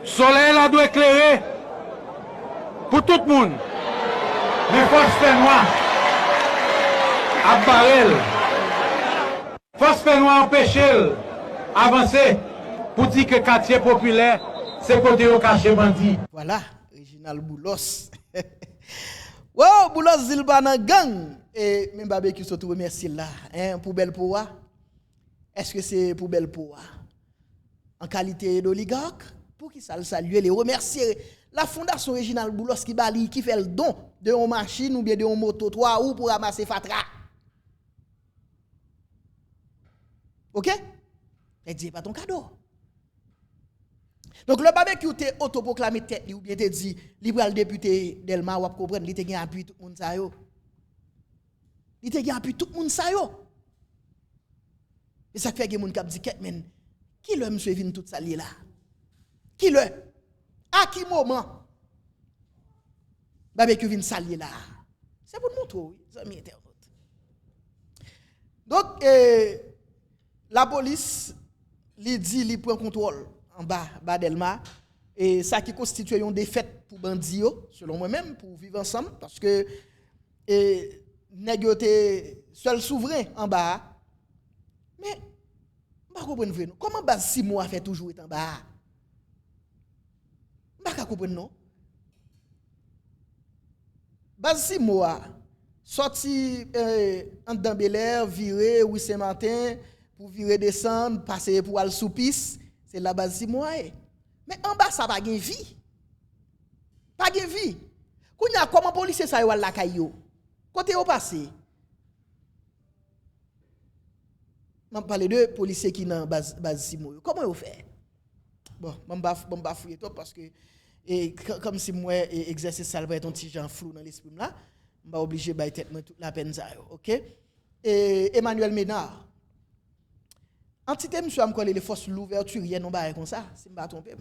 Soleil là doit éclairer pour tout le monde. Mais force fait noir à barrel. Force fait noir empêcher avancer pour dire que quartier populaire c'est côté au caché bandit. Voilà, Reginald Boulos. Wow, Boulos Zilbana gang. Et même barbecue surtout remercie là. Hein, pour belle poa. Est-ce que c'est pour belle poa? En qualité d'oligarque? Pour qui ça le saluer, les remercier. La fondation Reginald Boulos qui fait le don de une machine ou bien de une moto 3 ou pour ramasser fatra. OK? Et dis pas ton cadeau. Donc le barbecue t'es autoproclamé tête ou bien t'es dit libéral député Delma ou comprendre il te gagne appui tout monde ça yo. Il te gagne appui tout monde ça yo. Et ça fait que moun k'ap dit men qui le monsieur vinn tout ça là. Qui le à qui moment barbecue vinn salier là. C'est pour nous montrer oui, amis internautes. Donc la police li dit li prend contrôle en bas Delma et ça qui constitue une défaite pour bandits selon moi-même pour vivre ensemble parce que nèg yo seul souverain en bas mais pas comprendre vrai comment base 6 mois fait toujours être en bas pas comprendre non base 6 mois sorti en dans Bel Air virer ou Saint-Martin pour virer descendre passer pour aller sous piste. C'est la base 6 mois. Mais en bas, ça va pas de vie. Pas de vie. Comment policier ça va la caillou? Côté au passé. Je parle de policiers qui dans base 6 mois. Comment vous fait? Bon, je ne vais pas fouiller tout parce que comme si moi exercice ça va être un petit genre flou dans l'esprit là, je vais obligé de tête toute la peine ça. OK? Et Emmanuel Ménard. Entité monsieur a me collé les forces l'ouverture rien non ba comme ça, si me pas tromper.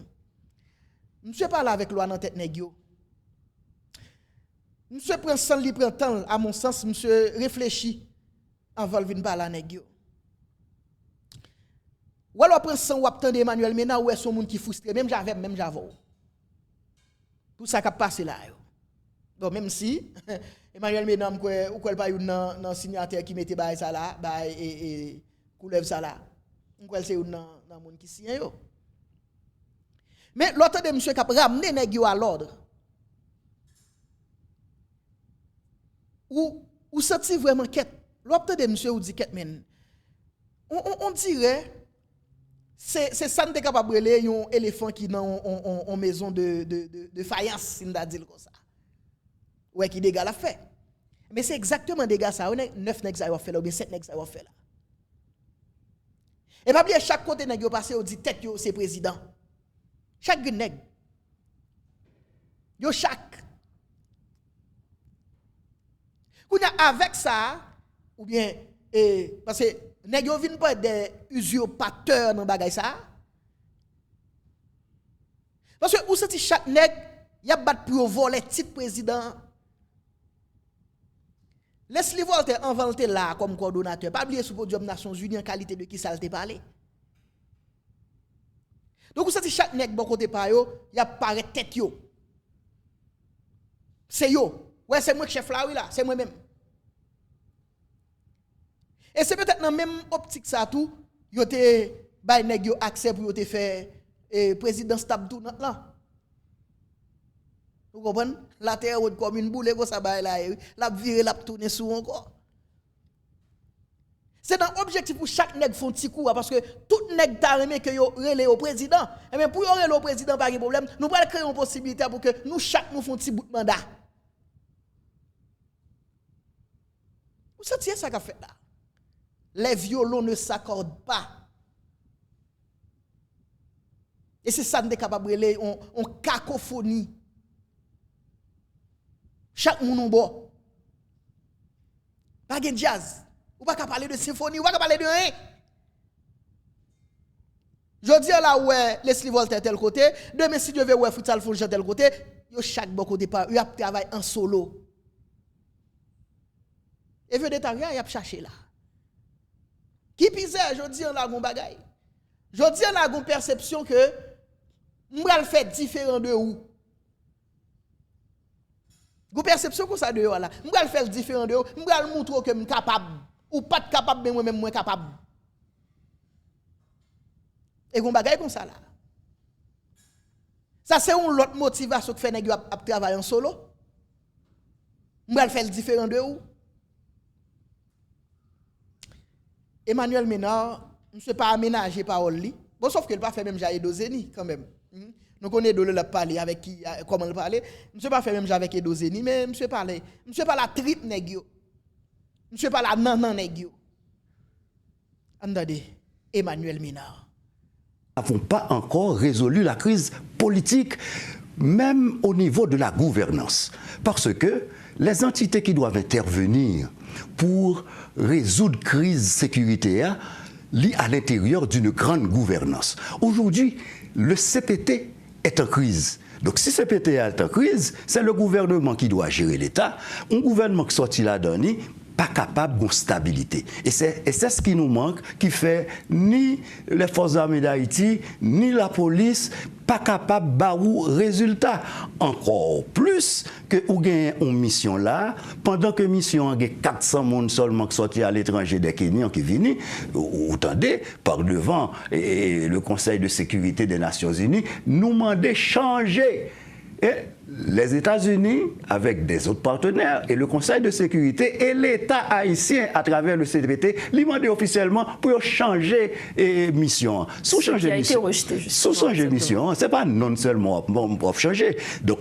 Monsieur parle avec loi dans tête nèg yo. Monsieur prend sans li prend temps à mon sens monsieur réfléchit avant de venir parler nèg yo. Ou alors prend sans ou attendre Emmanuel Ménard ou est son monde qui frustré même j'avais. Tout ça qui a passé là yo. Donc même si Emmanuel Ménard ou quoi pas dans signataire qui mettait bail ça là, bail et coulève ça là. M'kwel c'est dans monde qui signe yo. Mais l'autre de monsieur qui a ramené nèg yo à l'ordre. Ou senti vraiment quête. L'autre de monsieur ou dit quête men. On dirait c'est ça n'était capable de un éléphant qui dans en maison de faïence si on dire comme ça. Ouais qui dégâts la fait. Mais c'est exactement dégâts ça 9 nèg ça va faire ou bien 7 nèg ça va faire là. Et pas oublier chaque côté nèg yo passé ou dit tête yo c'est président. Chaque nèg. Yo chaque. Kounya avec ça ou bien parce que nèg yo vinn pas des usurpateurs dans bagay ça. Parce que ou senti chaque nèg y a bat pour voler titre président. Leslie Voltaire inventé là comme coordonnateur. Pas oublier sous podium Nations Unies en qualité de qui ça te parlé. Donc vous savez chaque nèg bon côté pa yo, y a paraît tête yo. C'est yo. Ouais, c'est moi qui chef là oui là, c'est moi même. Et c'est peut-être dans même optique ça tout, yo te bay nèg yo accès pour yo te faire président stable tout là. Vous comprenez? La terre est comme une boule, ça va là, la virer, la tourner sous encore. C'est dans l'objectif pour chaque nègre font petit coup, parce que tout nègre t'a remis que yo relé au président. Et bien pour yo relé au président, pas de problème, nous allons créer une possibilité pour que nous, chaque nous font petit bout de mandat. Vous sentez ça qu'a fait là? Les violons ne s'accordent pas. Et c'est ça nous sommes capables de relé, on cacophonie. Chaque monde bon. Pas de jazz. Ou pas parler de symphonie, ou pas parler de rien. Je dis là où Leslie Voltaire tel côté, demain si Dieu veut ouais Foutal Fonja tel côté, yo chaque bon côté pas, yo a travail en solo. Et veut d'état rien, y a chercher là. Qui pise, je dis là gon bagay. Je dis là gon perception que m'al fait différent de ou. Vous perception comme ça de là. M'gal faire différent de m'gal montrer que suis capable ou pas capable mais moi même moins capable. Et gon bagay comme ça là. Ça c'est une autre motivation que fait nèg a travailler en solo. M'gal faire différent de ou. Emmanuel Ménard, monsieur pas aménager parole li. Bon sauf que il pas fait même Jaïdo Zeni quand même. Nous connaissons de le parler avec qui comment le parler. Monsieur pas fait même avec Edo Zeni mais monsieur parle la trip nèg yo. Monsieur pas la nan nèg yo. Attendez, Emmanuel Ménard. Nous n'avons pas encore résolu la crise politique, même au niveau de la gouvernance. Parce que les entités qui doivent intervenir pour résoudre la crise sécuritaire liée à l'intérieur d'une grande gouvernance. Aujourd'hui, le CPT est en crise. Donc si CPT est en crise, c'est le gouvernement qui doit gérer l'État. Un gouvernement qui sorti là-dedans, pas capable de stabilité. Et c'est ce qui nous manque, qui fait ni les forces armées d'Haïti, ni la police, pas capable de baou résultat. Encore plus que ou gagne une mission là, pendant que mission a 400 personnes seulement qui sortent à l'étranger des Kenyans qui viennent, vous entendez, par devant et le Conseil de sécurité des Nations Unies, nous demander changer. Et les États-Unis, avec des autres partenaires, et le Conseil de sécurité, et l'État haïtien, à travers le CPT, lui demandé officiellement pour changer mission. Sous changer mission. Sous changer mission, ce n'est pas non seulement pour changer. Donc,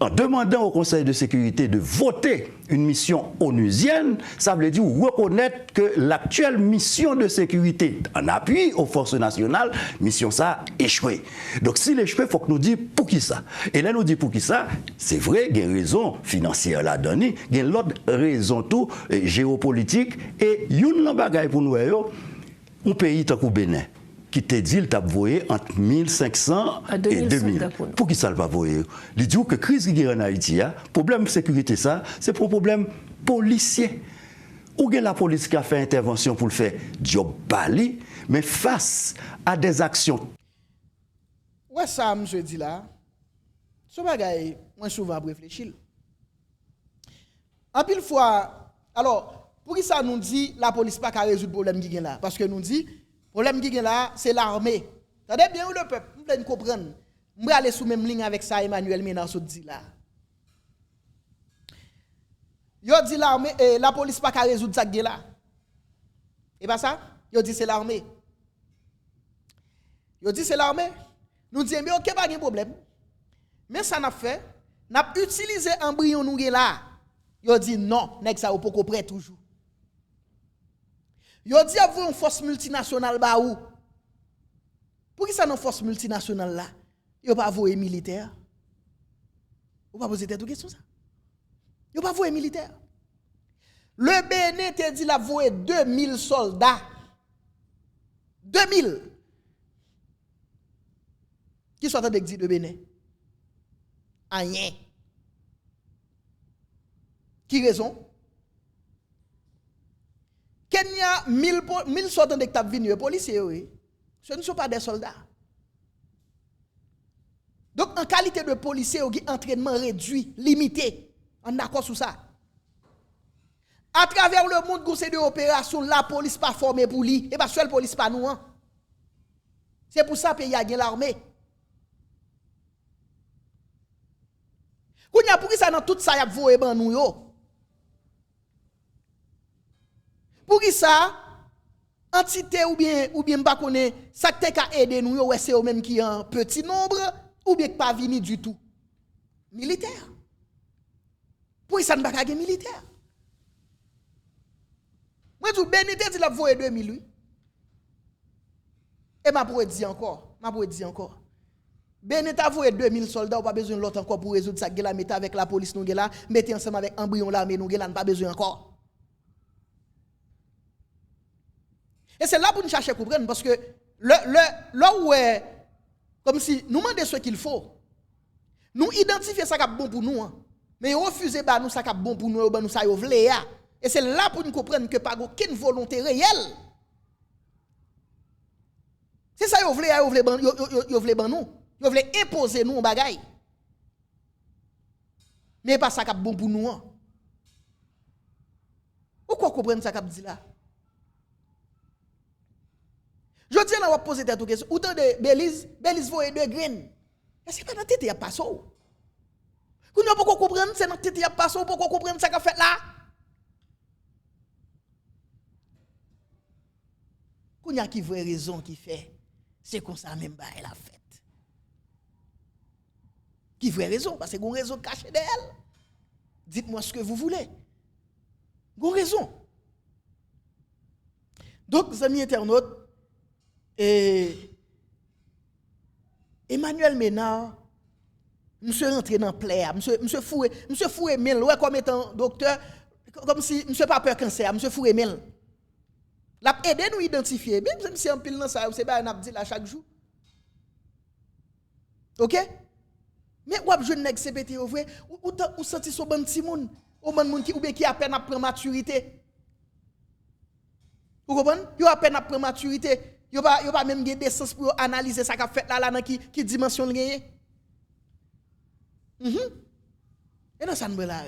en demandant au Conseil de sécurité de voter une mission onusienne, ça veut dire reconnaître que l'actuelle mission de sécurité en appui aux forces nationales, mission ça a échoué. Donc s'il échoué, il faut que nous disions pour qui ça. Et là nous dit pour qui ça, c'est vrai, il y a une raison financière là-dedans, il y a l'autre raison tout géopolitique et une bagaille pour nous, un pays tant que Bénin. Qui te dit qu'il t'a voyé entre 1500 et 2000. Pour qui ça ne va voyer? Il dit que la crise qui est en Haïti, le problème de sécurité, ça, c'est un problème policier. Ou bien la police qui a fait intervention pour le faire job bali, mais face à des actions. Ouais, ça, monsieur dit là, ce bagay, moi souvent réfléchir. En pile fois, alors, pour qui ça nous dit la police pas qu'à résoudre le problème qui est là? Parce que nous dit, le problème qui est là, c'est l'armée. Attendez bien où le peuple, vous pouvez comprendre. Je vais aller sous même ligne avec ça, Emmanuel Ménard, ce dit là. Yo dit l'armée, la police pas qu'à résoudre ça qui est là. Et pas ça? Yo dit c'est l'armée. Yo dit c'est l'armée. Nous disons, mais ok, pas de problème. Mais ça n'a fait, n'a utilisé embryon nous là. Yo dit non, nèg ça au poko prêt toujours. Yo dit à vous une force multinationale ba ou. Pour qui ça une force multinationale là? Yo pas voué militaire. Ou pas poser toute question ça. Yo pas voué militaire. Le Bénin te dit la voué 2000 soldats. 2000. Qui sont en train de dire de Bénin? Rien. Qui raison? Kenya, 1000 soldats qui sont venus, les policiers, oui. Ce ne sont pas des soldats. Donc, en qualité de policier, il y a un entraînement réduit, limité. On est d'accord sur ça. À travers le monde, conseil d'opération, la police pas formée pour lui. Et pas seule police pas nous. Hein. C'est pour ça que pays a gagné l'armée. Quand y a pour ça dans tout ça y a voé ban nous yo. Pour qui ça entité ou bien pas connaît ça te ka aider nous yo ouais c'est eux même qui en petit nombre ou bien pas venir du tout. Militaire. Pour ça ne pas gagner militaire. Moi tout Benité dit la voé 2000 lui. Et m'a pour dire encore. Benité a voé 2000 soldats, pas besoin de l'autre encore pour résoudre ça la mettre avec la police nous là, mettez ensemble avec embryon l'armée nous là, pas besoin encore. Et c'est là pour nous chercher à comprendre parce que là où est comme si nous demandons ce qu'il faut. Nous identifier ça qui est bon pour nous, hein. Mais refuser bah nous ça qui est bon pour nous, bah nous ça yo vle ya. Et c'est là pour nous comprendre que pas aucune volonté réelle. C'est ça yo vle ya, yo vle ban nous. Yo vle imposer nous un bagay. Mais pas ça qui est bon pour nous. Hein. Pourquoi comprendre ça qui dit là? Je tiens à vous poser cette question. Autant de Belize voye de graines. Est-ce que dans la tête il y a pas ça? Vous ne pouvez pas comprendre, c'est dans la tête il y a pas ça, vous pouvez comprendre ça qu'a fait là? Vous n'y a qui vraie raison qui fait, c'est comme ça même bah elle a fait. Qui vraie raison, parce que vous avez une raison cachée d'elle. Dites-moi ce que vous voulez. Vous avez raison. Donc, amis internautes, et Emmanuel Ménard, monsieur rentré dans plaie, monsieur foué mille, ouais, comme étant docteur, comme si monsieur pas peur cancer, monsieur foué mille. La aide nous identifier, même si on pile dans ça, c'est pas un abdi là chaque jour. OK? Mais ou je nèg CPT ou vrai, ou senti so bon petit monde, ou bon monde qui ou bien qui a peine à prendre maturité. Vous comprenez? Yo a peine à prendre maturité. Yo pas même gagner des sens pour analyser ça qu'a fait là dans qui dimension gagner. Et dans ça nous là.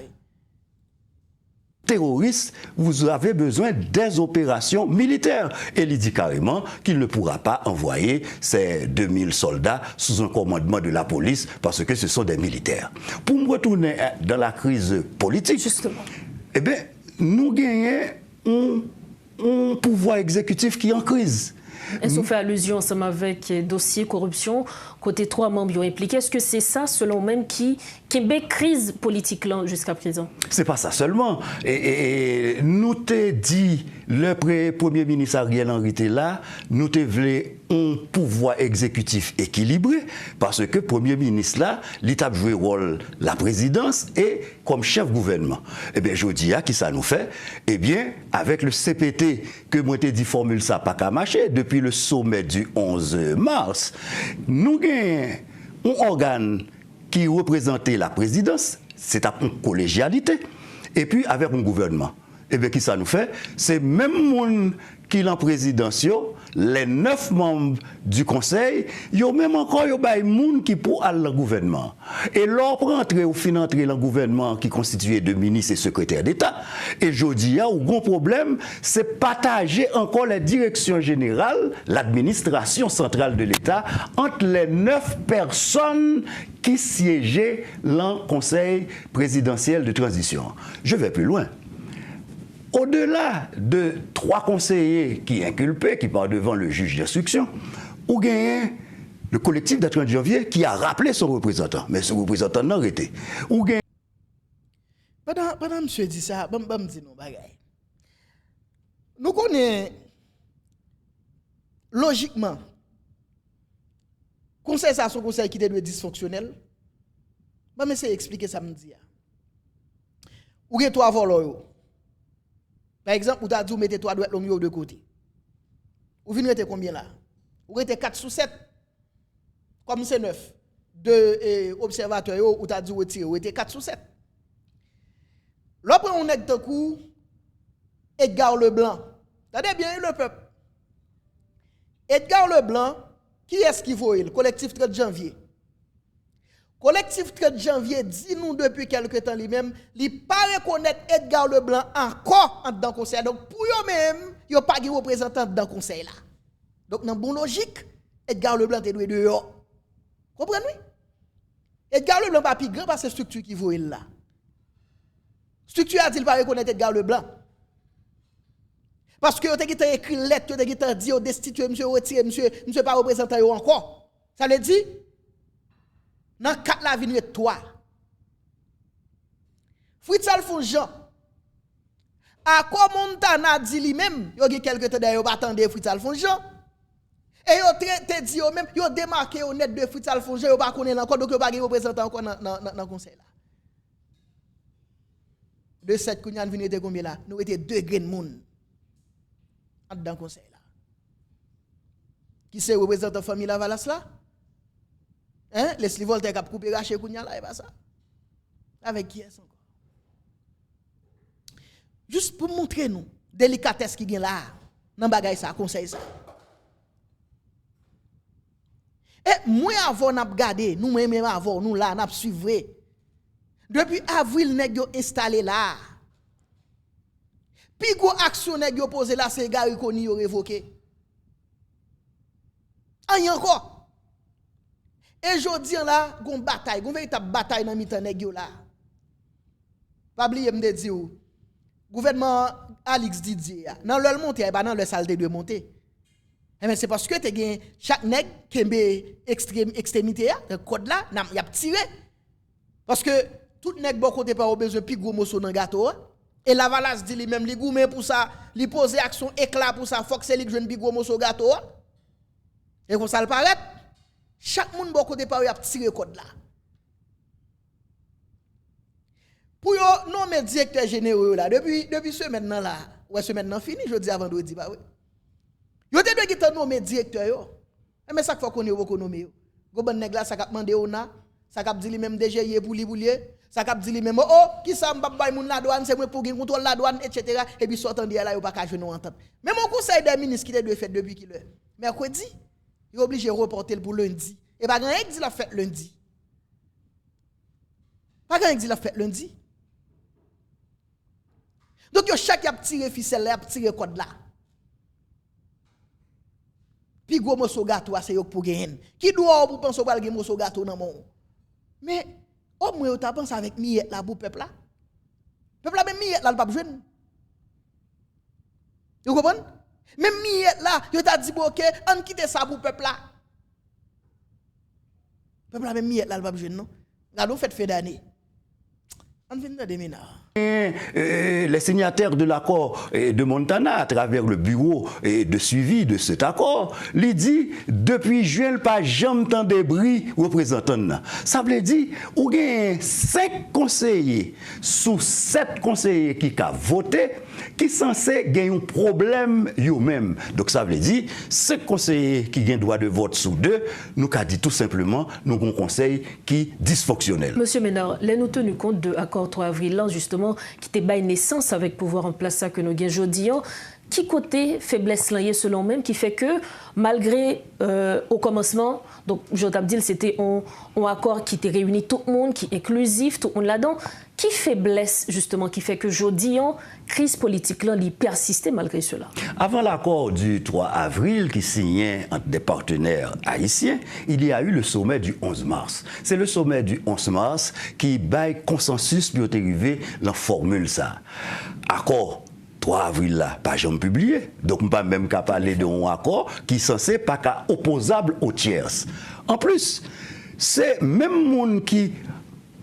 Terroriste, vous avez besoin des opérations militaires. Et il dit carrément qu'il ne pourra pas envoyer ces 2000 soldats sous un commandement de la police parce que ce sont des militaires. Pour me retourner dans la crise politique, justement, eh bien, nous gagnons un pouvoir exécutif qui est en crise. Est-ce qu'on fait allusion ensemble avec dossier corruption, côté 3 membres impliqués? Est-ce que c'est ça, selon même, qui est crise politique là jusqu'à présent? C'est pas ça seulement. Et nous t'ai dit, le premier ministre Ariel Henry était là, nous t'ai voulu un pouvoir exécutif équilibré, parce que premier ministre là, l'État joué rôle la présidence et comme chef gouvernement. Eh bien, je dis à qui ça nous fait? Eh bien, avec le CPT, que moi t'ai dit formule ça pas qu'à marcher, depuis le sommet du 11 mars, nous gagnons un organe qui représentait la présidence, c'est une collégialité, et puis avec un gouvernement. Et bien, qui ça nous fait? C'est même monde qui est en présidence, les 9 membres du conseil, il y a même encore des gens qui pour aller dans le gouvernement. Et l'or pour entrer ou fin entrer dans le gouvernement qui constitué de ministres et secrétaires d'État. Et je dis, il y a un gros problème, c'est partager encore la direction générale, l'administration centrale de l'État, entre les 9 personnes qui siégeaient dans le conseil présidentiel de transition. Je vais plus loin. Au-delà de 3 conseillers qui inculpés, qui partent devant le juge d'instruction, ou gagne le collectif de 30 janvier qui a rappelé son représentant, mais son représentant n'a arrêté. Ou gagne... Pendant monsieur dit ça, je dis non, bagay. Nous connaissons logiquement, conseil ça, son conseil qui est dysfonctionnel. Je vais essayer d'expliquer ça me dit. Ou gagne 3 voleurs. Par exemple, vous avez dit, mettez 3 doigts de côté. Vous venez de combien là? Vous êtes 4 sur 7. Comme c'est 9. 2 observateurs, vous avez dit, vous êtes 4 sur 7. Lorsque on est de coup, Edgar Leblanc, Attendez bien, le peuple. Edgar Leblanc, qui est-ce qui voit il? Collectif 30 janvier. Collectif 30 janvier dit nous depuis quelque temps lui-même, il pas reconnaître Edgar Leblanc encore dans le conseil. Donc pour eux-mêmes, il n'y a pas de représentant dans le conseil là. Donc dans bon logique, Edgar Leblanc est doué dehors. Comprenez? Edgar Leblanc pas plus grand parce que structure qui voit là. Structure a dit pas reconnaître Edgar Leblanc. Parce que vous avez écrit une lettre, vous avez dit au destitué, monsieur retiré, monsieur pas représentant encore. Ça veut dire, dans 4 la vie de 3. Fritz Alphonse Jean, à quoi Montana dit lui-même, il y a quelques temps d'ailleurs, attendez Fritz Alphonse Jean. Et il a dit même, il a démarqué au net de Fritz Alphonse Jean, il n'a pas connu encore, donc il n'a pas représentant encore dans le conseil là. De 7 qu'on a venu de combien là? Nous étions 2 grains de monde. Dans le conseil là. Qui c'est représentant de la famille Lavalas là? Hein? Leslie Voltaire qui a coupé raché Kounia là, et pas ça? Avec qui est-ce encore? Juste pour montrer nous, délicatesse qui est là, dans bagay ça, conseil ça. Et moi avant n'a regardé, nous même avant, nous là, n'a suivre. Depuis avril, nèg yo installé là. Puis go action nèg yo posé là, c'est Gary Koni yo révoqué. Aïe encore. Et jodi là, gon bataille, gon véritable bataille dans mitan nèg yo là. Pas oublier me dire ou. Gouvernement Alix Didier, dans le monter, pas dans le salle de monter. Mais c'est parce que tu gen chaque nèg kembe extrémité le code là, y a tiré. Parce que tout nèg bon côté pas besoin plus gros morceau dans gâteau. Et Lavalas dit lui même li goumé pour ça, li poser action éclat pour ça, faut que c'est lui joine plus gros morceau gâteau. Et comme ça le paraît, chaque monde bon côté pas y a tiré code là. Pour yo nommer directeur général là depuis semaine là, ouais semaine nan fini, jeudi à vendredi pas oui. Yo te doit ki nommer directeur yo. Mais ça faut qu'on yo beaucoup nommer yo. Go bon nèg là ça k'ap mandé ona, ça k'ap dit lui même DGI pour li, ça k'ap dit lui même oh qui ça m'pa bay moun la douane, c'est moi pour gen contrôle la douane etc. et puis sortant là yo pas ka joindre entente. Même au conseil des ministres qui te doit fait depuis qui l'heure. Mercredi, il obligé reporter pour lundi. Et pas grand dit la fête lundi. Pas grand dit la fête lundi. Donc, chaque a tiré ficelle, a tiré code là. Puis, gros morceau gâteau, c'est pour gagner. Qui doit pour penser à gagner morceau gâteau dans mon. Mais, au moins, tu penses avec miette là pour peuple là. Peuple là, même miette là, le pas jeune. Vous comprenez? Même miette là, tu as dit, ok, on quitte ça pour peuple là. Peuple là, même miette là, le pas jeune, non? Là, nous faites d'année. On vient de déménager. Les signataires de l'accord de Montana, à travers le bureau de suivi de cet accord, lui dit depuis juin, pas jamais tant de bris représentants. Ça veut dire ou gagne 5 conseillers sous 7 conseillers qui ont voté, qui sont censés gagner un problème eux-mêmes. Donc ça veut dire 5 conseillers qui ont droit de vote sous 2, nous avons dit tout simplement nous avons un conseil qui est dysfonctionnel. Monsieur Ménard, nous tenu compte de l'accord 3 avril, justement, qui était bail naissance avec pouvoir en place ça que nous gagnons aujourd'hui. Qui côté faiblesse là selon même qui fait que malgré au commencement donc je t'ai dit c'était un accord qui était réuni tout le monde qui est inclusif tout le monde là-dedans qui faiblesse justement qui fait que aujourd'hui crise politique là il persiste malgré cela. Avant l'accord du 3 avril qui signait entre des partenaires haïtiens, il y a eu le sommet du 11 mars. C'est le sommet du 11 mars qui baille consensus pour arriver dans formule ça. Accord 3 avril là, pas jamais publié. Donc, je ne peux pas même parler d'un accord qui est censé pas opposable aux tiers. En plus, c'est même monde qui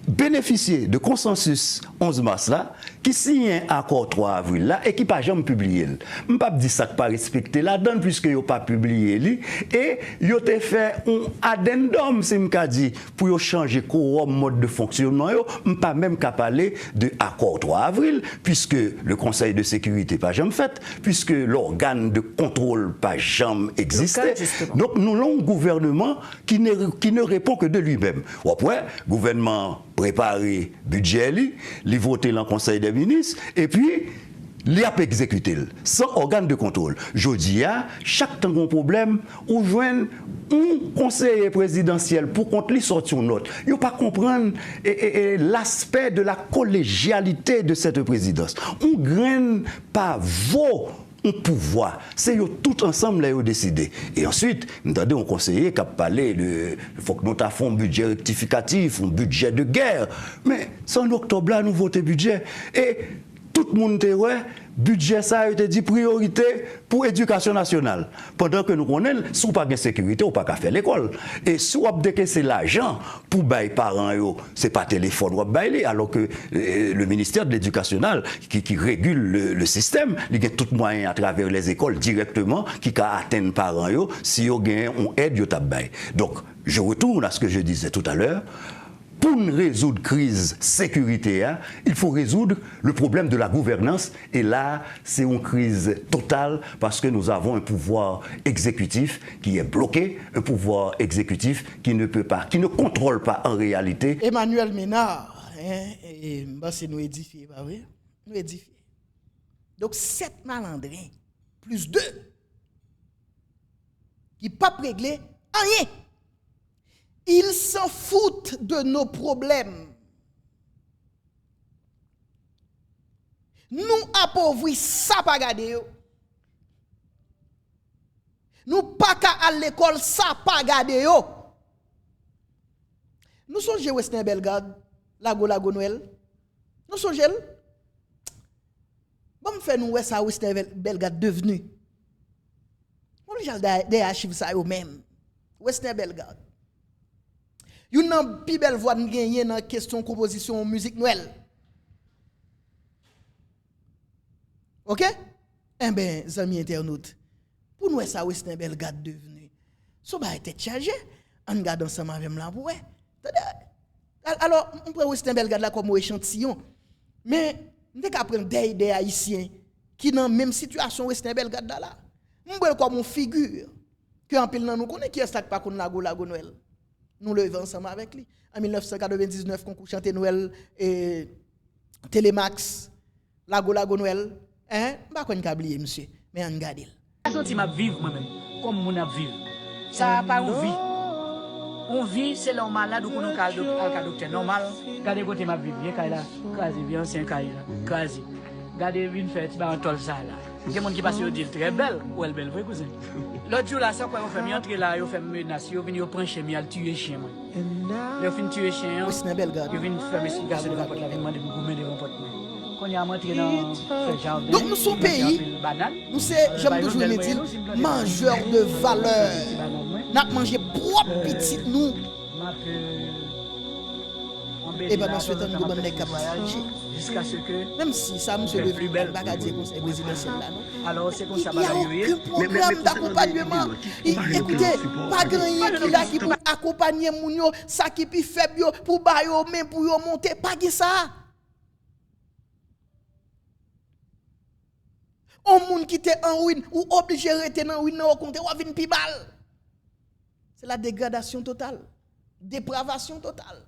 bénéficiait de consensus 11 mars là, qui signe un accord 3 avril là et qui pas jamais publié. Je ne peux pas dire ça que pas respecter la donne puisque yo pas publié li et yo te fait un addendum si m'ka dit pour changer quorum mode de fonctionnement yo, pas même qu'à parler de accord 3 avril puisque le Conseil de sécurité pas jamais fait puisque l'organe de contrôle pas jamais existé. Donc nous avons un gouvernement qui ne répond que de lui-même. Après gouvernement préparé budget li voté dans le Conseil des ministres et puis il a exécuté sans organe de contrôle. Je dis, chaque temps qu'on problème, on joint un conseiller présidentiel pour qu'on lui sorte une note. Il ne pas comprendre l'aspect de la collégialité de cette présidence. On ne graine pas vos pouvoir. C'est tout ensemble là décidé. Et ensuite, nous avons un conseiller qui a parlé de il faut que nous fassions un budget rectificatif, un budget de guerre. Mais en octobre là, nous votons budget. Et tout le monde était budget ça a été dit priorité pour l'éducation nationale. Pendant que nous connaissons, si on n'a pas de sécurité, on ne peut pas faire l'école. Et si on a décaissé l'argent pour les parents, ce n'est pas téléphone, alors que le ministère de l'Éducation nationale, qui régule le système, il a tout moyen à travers les écoles directement qui peut atteindre les parents si on a une aide. Donc, je retourne à ce que je disais tout à l'heure. Pour résoudre la crise sécurité, il faut résoudre le problème de la gouvernance. Et là, c'est une crise totale parce que nous avons un pouvoir exécutif qui est bloqué, un pouvoir exécutif qui ne peut pas, qui ne contrôle pas en réalité. Emmanuel Ménard, c'est nous édifier, pas vrai? Nous édifier. Donc, 7 malandrins, plus 2, qui ne peuvent pas régler rien. Ils s'en foutent de nos problèmes. Nous appauvris, ça pas garder. Nous pas qu'à à l'école, ça pas garder. Nous sommes chez Western Bellegarde, Lago Noël. Nous sommes chez bon, fait nous ça Western Bellegarde devenu. On a des archives ça eux même. Western Bellegarde. Yon nan pi belle voix de gagner dans question composition musique Noël. OK? Eh ben, amis internautes, pour nous ça Western Bellegarde devenu. So ba était chargé, on garde ensemble avec là pour ouais. Alors, on prend Western Bellegarde là comme échantillon. Mais on qu'à prendre des haïtiens qui dans même situation Western Bellegarde là. On prend comme une figure que en pile nan nous connaît qui est ça pas qu'on Lago Noël. Nous levons ensemble avec lui. En 1999, concours chanté Noël et Télémax, Lago Noël. Hein? Je ne sais pas oublier, monsieur. Mais on garde. Je sens que je vivre moi-même, comme mon a vivre. Ça n'a pas une vie. On vit, c'est là malade ou qu'on a un docteur normal. Regardez côté ma vie, bien là, quasi bien ancien caille là, quasi. Regardez une fête, bah on tol ça là. Il y a des gens qui passent au deal très belle, ou elle belle, vrai cousin. L'autre jour là, c'est quoi on fait mieux entrer là, on fait menace, on vient prendre chien, on tuer chien moi. On fin tuer chien. Western Bellegarde. On vient faire mes garder devant porte là, on demander pour gommer devant porte moi. Quand il y a entré dans ce jardin. Donc nous sommes pays, nous c'est j'aime toujours le dire mangeurs de valeur. N'a mangé propre petit nous. Et ben, nous souhaitons une bonne capacité. Jusqu'à ce que. Même si ça, monsieur le plus bel bagadier conseil présidentiel là, non? Alors, c'est comme ça, il n'y a aucun programme d'accompagnement. Écoutez, pas grand qui là qui pour accompagner Mounio, ça qui est faible pour bailler mais pour monter, pas de ça. On monde qui était en ruine ou obligé de rester en ruine, on compte, on vient plus mal. C'est la dégradation totale, dépravation totale.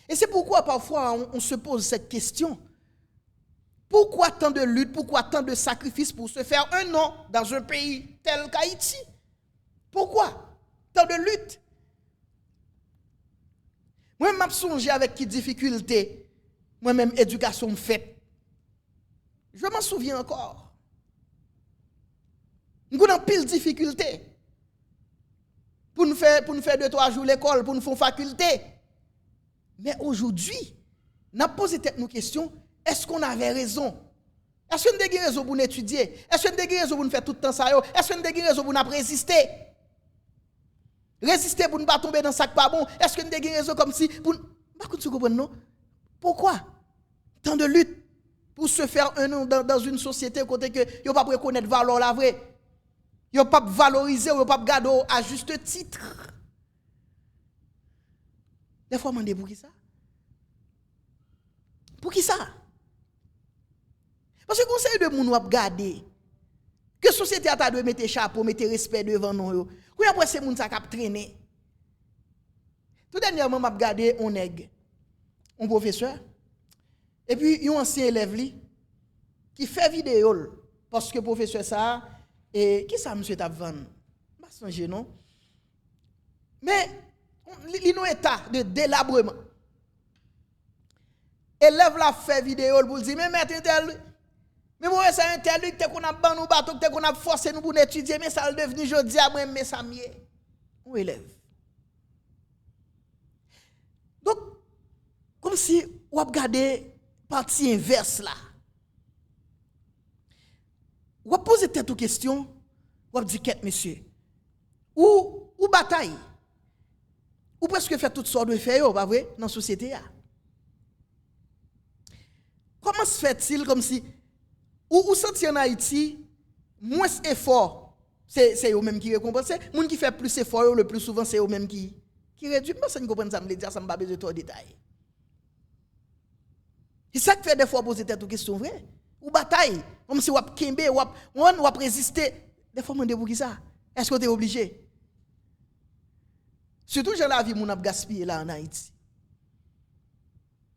Et c'est pourquoi parfois on se pose cette question. Pourquoi tant de lutte, pourquoi tant de sacrifices pour se faire un nom dans un pays tel qu'Haïti? Pourquoi tant de lutte? Moi-même, je songe avec qui difficulté, moi-même, éducation faite. Je m'en souviens encore. Nous avons pile de difficultés pour nous faire 2-3 jours l'école, pour nous faire faculté. Mais aujourd'hui, nous avons posé nos questions. Est-ce qu'on avait raison? Est-ce qu'on a des raisons pour nous étudier? Est-ce qu'on a des raisons pour nous faire tout le temps ça? Est-ce qu'on a des raisons pour nous résister? Résister pour ne pas tomber dans le sac pas bon? Est-ce qu'on a des raisons comme si... Pourquoi? Tant de lutte pour se faire un nom dans une société côté que vous ne pouvez pas reconnaître valeur la vraie. Vous ne pouvez pas valoriser, vous ne pouvez pas garder à juste titre. Des fois, je me demande pour qui ça? Pour qui ça? Parce que le conseil de moun wap gade, que la société a dû mettre chapeau, mettre respect devant nous. Quand après c'est moun sa kap traîner. Tout dernièrement, m'a regardé un nèg, un professeur, et puis un ancien élève li, qui fait vidéo parce que professeur ça et qui ça monsieur t'a vendre pas changer non mais il nous état de délabrement élève la fait vidéo pour dire mais maître tel mais moi ça intel que qu'on a ban nous bateau que qu'on a forcé nous pour étudier mais ça le devenu jodi à moi mais ça mieux on élève donc comme si on a regardé partie inverse là ou poser tête aux questions ou dit quête monsieur ou bataille ou presque fait toutes sortes de faire pas vrai dans société. Comment se fait-il comme si ou senti en Haïti moins effort c'est eux même qui récompensent moun qui fait plus effort le plus souvent c'est eux même qui réduit pas ça ne comprendre ça me dire ça me pas besoin de trop détail. C'est ça qui fait des fois poser tête aux questions vrai ou bataille comme si ou kembe ou résister des fois demander pour qui ça est-ce que tu es obligé surtout dans la vie moun a gaspillé là en Haïti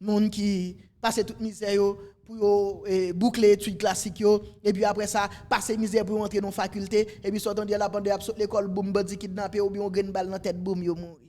moun qui passe toute misère pour boucler études classiques et puis après ça passer misère pour entrer dans faculté et puis sortant de là pendant l'école boum bandi kidnappé ou bien on gagne balle dans tête boum yo mourir